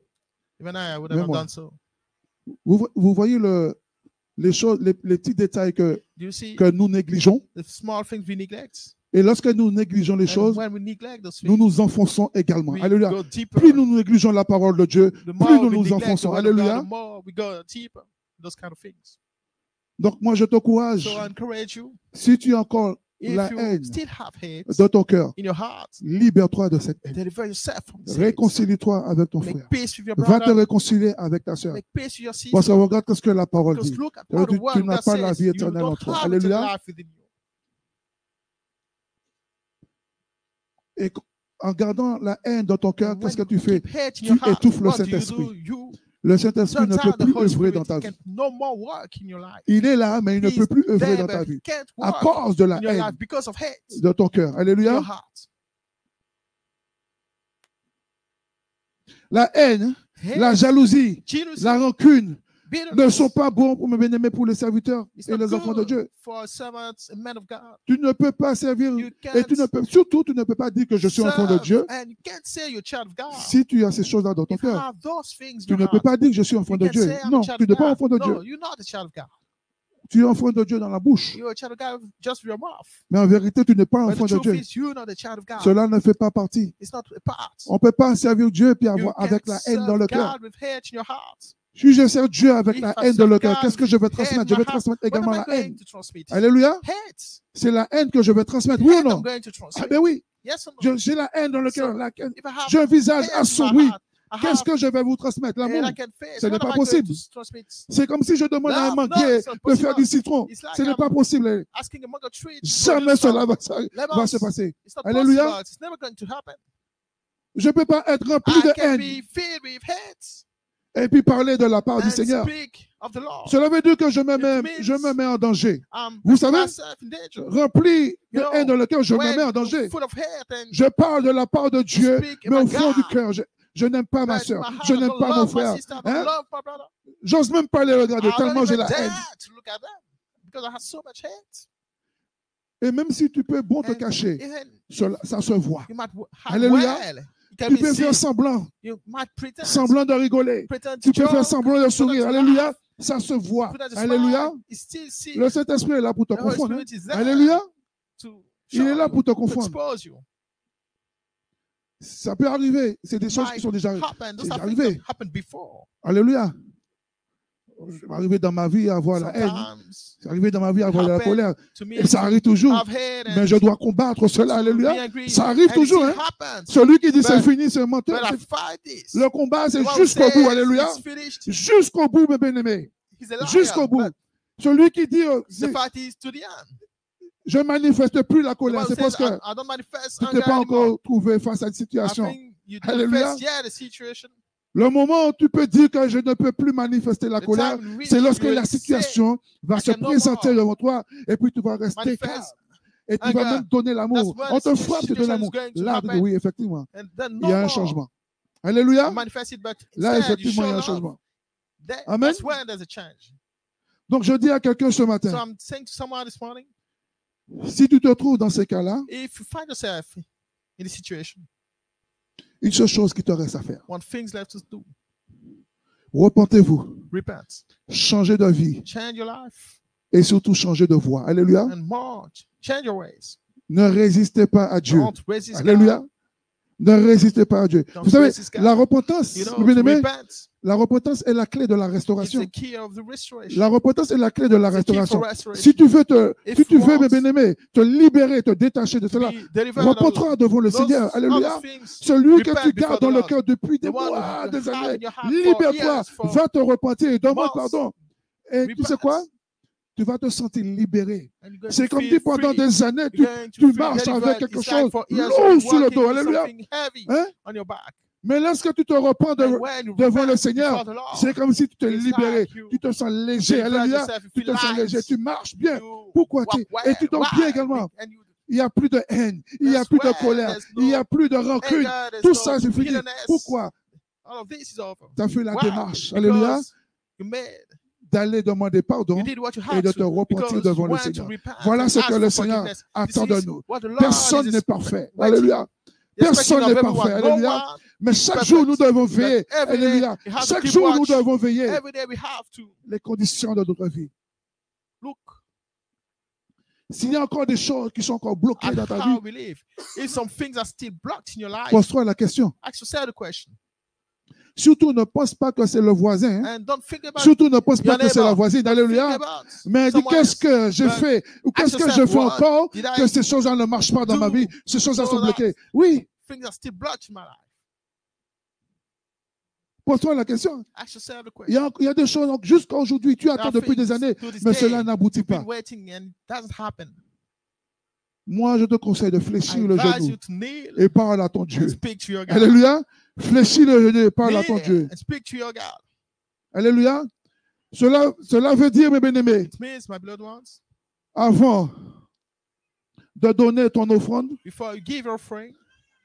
Even I would have Même moi. done so. Vous voyez les choses, les petits détails Do you see que nous négligeons. the small things we neglect? Et lorsque nous négligeons les And choses, when we neglect those nous things, nous enfonçons également. we Alléluia. go deeper. Plus nous négligeons la parole de Dieu, The plus more nous we nous neglect the enfonçons. word of God, Alléluia. the more we go deeper. Those kind of things. Donc moi, je t'encourage, So I encourage you. si tu es encore la If you haine still have hate dans ton cœur, in your heart, libère-toi de cette haine. deliver yourself from sin. Réconcilie-toi avec ton Make frère. peace with your Va te brother. réconcilier avec ta soeur. Make peace with your Parce que sister. regarde ce que la parole Because dit. look at what the Tu word n'as God pas la says. vie You éternelle en don't toi. have eternal Alléluia. life within you. Et en gardant la haine dans ton cœur, And qu'est-ce when que tu you fais? keep hate in Tu your heart, étouffes le what do you do? Saint-Esprit. You Le Saint-Esprit ne drown peut the plus Holy œuvrer Spirit. dans ta He vie. can no more work in your life. Il est là, mais il ne He's peut plus œuvrer there, dans ta but vie he can't à work cause de la in your haine life because of hate de ton cœur. in your Alléluia. heart. La haine, la Hate, jalousie, jealousy, la rancune ne bitterness sont pas bons pour me bien-aimer pour les serviteurs is et not les enfants de good Dieu. for servants and men of God. Tu ne peux pas servir You et tu ne can't peux surtout tu ne peux pas dire que je suis enfant de serve Dieu and you can't say you're a child of God. si tu as ces choses-là dans ton If you cœur. have those things in Tu your ne peux heart, pas dire que je suis enfant you de can't Dieu. say I'm a Non, child tu of n'es pas God. enfant de No, Dieu. you're not a child of God. Tu es enfant de Dieu dans la bouche. You're a child of God just with your mouth. Mais en vérité, tu n'es pas But enfant the de truth Dieu. is, you're not a child of God. Cela ne fait pas partie. It's not a part. On ne peut pas servir Dieu puis You avoir can't avec la haine dans serve le cœur. God with hate in your heart. Si je sers Dieu avec If la I haine dans serve le cœur, God qu'est-ce que je vais with hate transmettre? in Je my vais heart, transmettre what également am I la going haine. to transmit? Alléluia. Hate. C'est la haine que je vais transmettre, oui ou Hate non? I'm going to Ah transmit. ben oui, Yes or no? j'ai la haine dans le So, cœur. La haine. if I have J'ai un visage hate in my assombri. heart, I Qu'est-ce have que je vais vous transmettre? and L'amour. I can face. Ce n'est What pas am I going possible. to transmit? C'est comme si je demande à un Love, manguier no, it's not de faire possible. du citron. It's like Ce n'est I'm pas possible. asking a mango tree to Jamais produce cela some va lemons. se passer. It's not Alléluia. possible. It's never going to happen. Je ne peux pas être rempli I de can haine be filled with hate et puis parler de la part du and Seigneur. speak of the Lord. Cela veut dire que je me means mets en danger. I'm Vous savez, myself in danger. rempli de You know, haine dans le cœur, je me When mets en you're danger. full of hate and Je parle de la part de Dieu, speak mais au about fond du God, cœur, je n'aime pas ma but soeur, my heart, je I n'aime don't pas mon love my frère. sister, I don't Hein? love my brother. J'ose même pas les regarder I don't tellement j'ai even la haine. dare to look at them because I have so much hate. Et même si tu peux bon te And cacher, even ça se voit. you might hide Alléluia. well. You can Tu be peux faire seen. semblant, You might pretend. semblant de rigoler. Pretend Tu to peux faire joke. semblant de sourire. pretend to Alléluia. laugh, Ça se voit. pretend to Alléluia. smile. It's still seen. Le Saint-Esprit est là pour te The Holy confondre. hein. Spirit is there Alléluia. to Il est show là you, pour te to confondre. expose you. Ça peut arriver. C'est des It choses qui might sont déjà happen. Those c'est are déjà things arrivé. that happened before. Alléluia. C'est arrivé dans ma vie à avoir la haine. Sometimes C'est arrivé dans ma vie à avoir de la happen colère. to me Et ça arrive toujours. have hate Mais and je dois combattre cela. to Alléluia. be angry. Ça arrive And it toujours. still Hein. happens. Celui qui dit c'est But- fini, c'est un menteur. But I C'est- fight this. Le combat, c'est The one jusqu'au who bout. says Alléluia. it's finished, Jusqu'au bout, mes bien-aimés. he's a liar. Jusqu'au bout. But Celui qui dit the fight is to the end. je ne manifeste plus la The colère, one who c'est parce says, que I don't manifest tu anger t'es pas anymore. encore trouvé face à une I situation. think you Alléluia. face, yeah, the situation. Le moment où tu peux dire que je ne peux plus manifester la The colère, time in which c'est lorsque you la say, situation va I se can no présenter more devant toi et puis tu vas rester calme. manifest Et tu anger. vas même donner l'amour. That's when On te the frappe, tu donnes situation l'amour. is going to Là, happen. oui, effectivement, and then il no y a un more changement. Alléluia. manifest it, but Là, instead you effectivement, il y show a un love. changement. That's Amen. when there's a change. Donc, je dis à quelqu'un ce So matin, I'm saying to someone this morning, si tu te trouves dans ces cas-là, if you find yourself in this situation, une seule chose qui te reste à faire. one thing's left to do. Repentez-vous, Repent. changez de vie Change your life. et surtout changez de voie. Alléluia. And more. Change your ways. Ne résistez pas à Dieu. Don't resist Alléluia. God. Ne résistez pas à Dieu. Don't Vous savez, resist God. la repentance, You know, mes bien-aimés, repent. la repentance est la clé de la It's restauration. the key of the restoration. La repentance est la clé de la It's the key restauration. for restoration. Si tu veux, If si tu you veux, mes want bien-aimés, te libérer, te détacher de to cela, be delivered repentera devant le those Seigneur. Alléluia. other things, Celui que repent tu before gardes the dans le Lord. cœur depuis des The one mois, you des have années, in your heart for libère-toi, years, for va te repentir et demande months. pardon. Et tu sais Repent. quoi? Tu vas te sentir libéré. And you're going C'est to comme feel si pendant free. des années, You're going to tu feel marches delivered. avec quelque It's like chose for years lourd you're sur le walking dos. with Alléluia. something heavy Hein? on your back. Mais lorsque tu te repens And when you devant repent le Seigneur, before the Lord, c'est comme si tu te it's libérais. like you Tu te sens léger. deliver Alléluia. yourself, you Tu feel te sens light. léger. Tu marches bien. You Pourquoi walk well. Et tu dors bien Why? également. And you Il n'y a plus de haine. Il n'y a There's plus de well, colère. there's no Il n'y a plus de rancune. anger, there's Tout no ça, c'est fini. bitterness. Pourquoi? All of this is over. Tu as fait la Why? démarche. Alléluia. Because you made. D'aller demander pardon You did what you et had de te to. repentir Because devant you le went to Seigneur. repent Voilà and ce ask que le for Seigneur forgiveness. attend This de is nous. what the Lord Personne is n'est expecting. parfait. Waiting. Alléluia. The Personne expecting n'est of everyone. parfait. No Alléluia. one Mais is chaque perfect. jour, nous devons veiller. But every day, Alléluia. you have to Chaque keep jour, nous watch. devons veiller Every day we have to les conditions de notre vie. look S'il y a encore des choses qui sont encore bloquées at dans ta how vie, we live. If some things are still blocked in your life, pose-toi la question. ask yourself the question. Surtout, ne pense pas que c'est le voisin. Hein. And don't think about Surtout, ne pense pas your que c'est la neighbor. voisine. Think Alléluia. about Mais dis, someone qu'est-ce else. que j'ai But fait? Ou qu'est-ce ask que je yourself, fais what encore did que I ces choses-là ne marchent pas dans ma do vie? Ces choses-là so sont that bloquées. Oui. things are still blocked in my life? Pose-toi la question. Ask yourself the Il y question. il y a des choses, donc, jusqu'à aujourd'hui, tu There attends are depuis des things années, to this mais day cela n'aboutit you've been pas. waiting and it doesn't happen. Moi, je te conseille de I fléchir le advise genou you to kneel et parle à ton and Dieu. speak to your God. Alléluia. Fléchis le genou et parle à ton Dieu. Kneel and speak to your God. Alléluia. Cela veut dire, mes bien-aimés, It means, my beloved ones, avant de donner ton offrande, before you give your offering,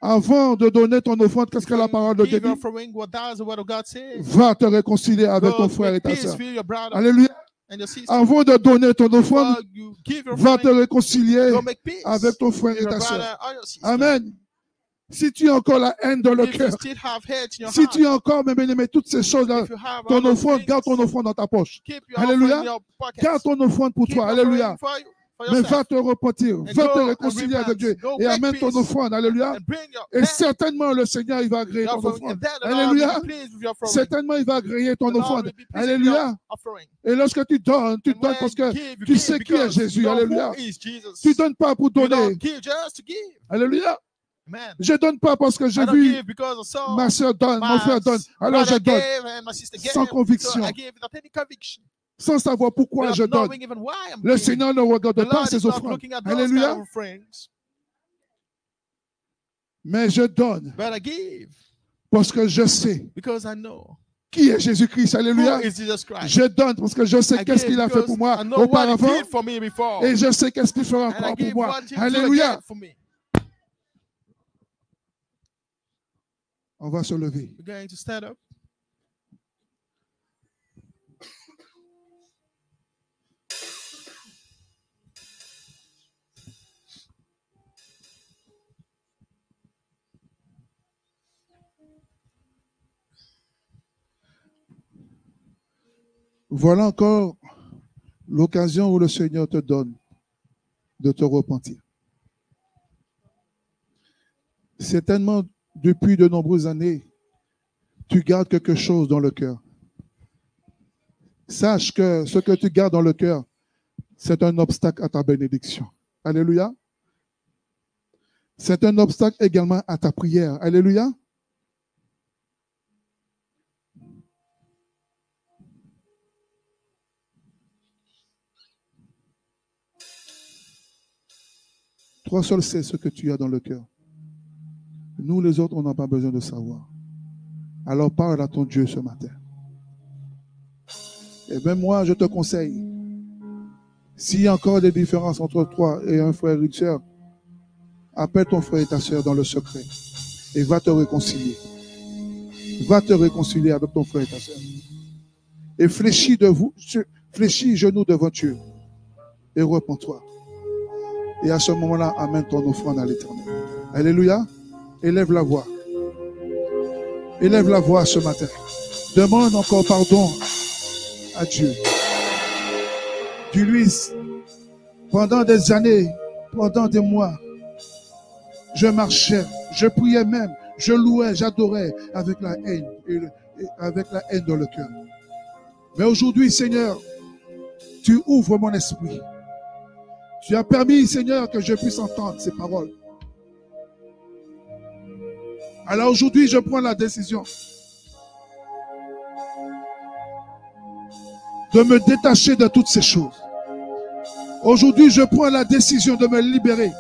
avant de donner ton offrande, qu'est-ce que before la parole de you Dieu give your dit? offering, what does the word of God say? Va te réconcilier avec ton Go frère et make ta peace soeur. with your brother Alléluia. and your sister. Avant de donner ton offrande, Before you give your va te offering, réconcilier go make peace avec ton frère with et your ta soeur. brother or your sister. Amen. Si tu as encore la haine dans le If you cœur, still have hate in your si heart, tu as encore, mes bien-aimés, toutes ces choses-là, if you have ton all those offrande, garde ton things, offrande dans ta poche. keep your offering in Alléluia. your pocket. Garde ton offrande pour Keep toi. your Alléluia. offering for Mais yourself. va te repentir, And va te go and réconcilier avec repent. Dieu Go et make amène ton peace. offrande. Alléluia. And bring your Et hand, certainement, le Seigneur, il va agréer your ton offering, offrande. and then the Lord will Alléluia. be pleased with your offering. Certainement, il va agréer ton The Lord offrande. will be pleased with your Alléluia. offering. Et lorsque tu donnes And when parce que you give, tu sais qui est because Jésus. you know Alléluia. who is Jesus. Tu donnes pas pour You donner. don't give just to give. Alléluia. Amen. Je donne pas parce que j'ai I don't vu give because I saw ma soeur donne, mon frère donne. Alors je brother donne gave and my sister gave. sans conviction, So I give without any conviction. sans savoir pourquoi Without je donne. knowing even why I'm Le giving. Seigneur ne regarde The pas Lord ses is not offrandes. looking at those Alléluia. kind of offerings. Mais je donne But I give parce que je sais because I know qui est Jésus-Christ. Alléluia. who is Jesus Christ. Je donne parce que je sais I qu'est-ce give qu'il a fait because pour moi I know what he auparavant did for me before. et je sais qu'est-ce qu'il fera And I encore pour give moi. what he will do Alléluia. again for me. On va se lever. We're going to stand up. Voilà encore l'occasion où le Seigneur te donne de te repentir. Certainement, depuis de nombreuses années, tu gardes quelque chose dans le cœur. Sache que ce que tu gardes dans le cœur, c'est un obstacle à ta bénédiction. Alléluia. C'est un obstacle également à ta prière. Alléluia. Toi seul sais ce que tu as dans le cœur. Nous, les autres, on n'a pas besoin de savoir. Alors parle à ton Dieu ce matin. Et même moi, je te conseille, s'il y a encore des différences entre toi et un frère et une soeur, appelle ton frère et ta soeur dans le secret et va te réconcilier. Va te réconcilier avec ton frère et ta soeur. Et fléchis genoux devant Dieu et repens-toi. Et à ce moment-là, amène ton offrande à l'Éternel. Alléluia. Élève la voix. Élève la voix ce matin. Demande encore pardon à Dieu. Dis-lui, pendant des années, pendant des mois, je marchais, je priais même, je louais, j'adorais avec la haine, avec la haine dans le cœur. Mais aujourd'hui, Seigneur, tu ouvres mon esprit. Tu as permis, Seigneur, que je puisse entendre ces paroles. Alors aujourd'hui, je prends la décision de me détacher de toutes ces choses. Aujourd'hui, je prends la décision de me libérer.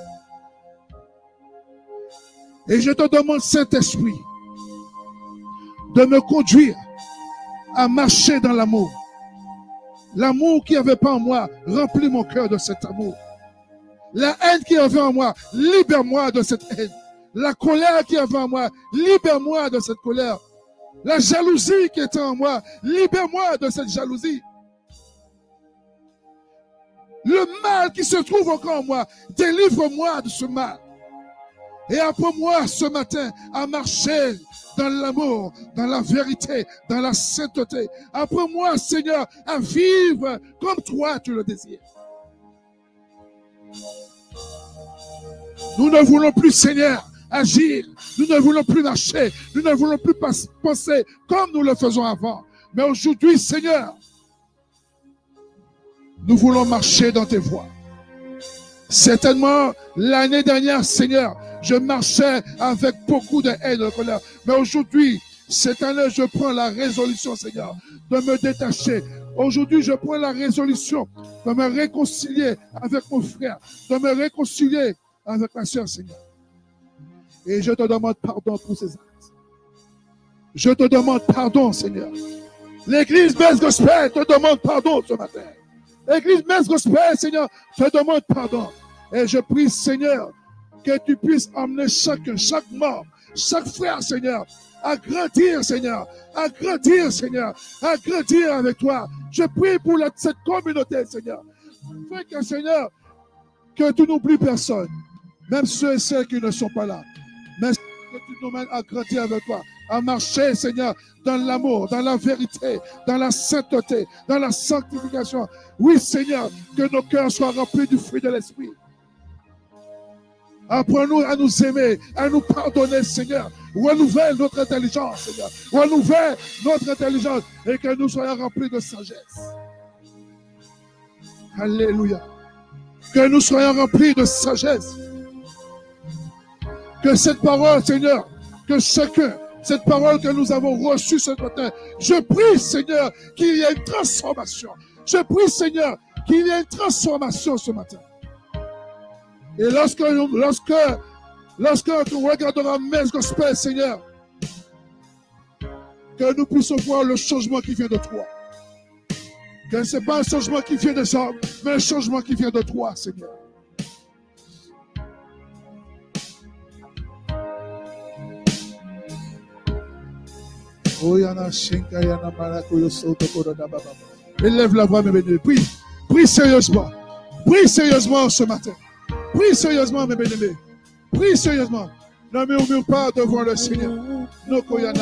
Et je te demande, Saint-Esprit, de me conduire à marcher dans l'amour. L'amour qui avait pas en moi, remplis mon cœur de cet amour. La haine qui avait en moi, libère-moi de cette haine. La colère qui avait en moi, libère-moi de cette colère. La jalousie qui était en moi, libère-moi de cette jalousie. Le mal qui se trouve encore en moi, délivre-moi de ce mal. Et apprends-moi ce matin à marcher dans l'amour, dans la vérité, dans la sainteté. Apprends-moi, Seigneur, à vivre comme toi tu le désires. Nous ne voulons plus, Seigneur, agir. Nous ne voulons plus marcher. Nous ne voulons plus penser comme nous le faisons avant. Mais aujourd'hui, Seigneur, nous voulons marcher dans tes voies. Certainement, l'année dernière, Seigneur, je marchais avec beaucoup de haine et de colère. Mais aujourd'hui, cette année, je prends la résolution, Seigneur, de me détacher. Aujourd'hui, je prends la résolution de me réconcilier avec mon frère, de me réconcilier avec ma soeur, Seigneur. Et je te demande pardon pour ces actes. Je te demande pardon, Seigneur. L'église Metz Gospel te demande pardon ce matin. L'église Metz Gospel, Seigneur, te demande pardon. Et je prie, Seigneur, que tu puisses emmener chacun, chaque membre, chaque frère, Seigneur, à grandir, Seigneur, à grandir, Seigneur, à grandir avec toi. Je prie pour cette communauté, Seigneur. Fais que, Seigneur, que tu n'oublies personne, même ceux et celles qui ne sont pas là. Mais que tu nous mènes à grandir avec toi, à marcher, Seigneur, dans l'amour, dans la vérité, dans la sainteté, dans la sanctification. Oui, Seigneur, que nos cœurs soient remplis du fruit de l'Esprit. Apprends-nous à nous aimer, à nous pardonner, Seigneur. Renouvelle notre intelligence, Seigneur. Renouvelle notre intelligence et que nous soyons remplis de sagesse. Alléluia. Que nous soyons remplis de sagesse. Que cette parole, Seigneur, que chacun, cette parole que nous avons reçue ce matin, je prie, Seigneur, qu'il y ait une transformation. Je prie, Seigneur, qu'il y ait une transformation ce matin. Et lorsque nous regarderons Metz Gospel, Seigneur, que nous puissions voir le changement qui vient de toi. Que ce n'est pas un changement qui vient des hommes, mais un changement qui vient de toi, Seigneur. Élève la voix, mes bénis. Prie. Prie sérieusement. Prie sérieusement ce matin. Prie sérieusement, mes bien-aimés. Prie sérieusement. Ne murmure pas devant le Seigneur. Garde ton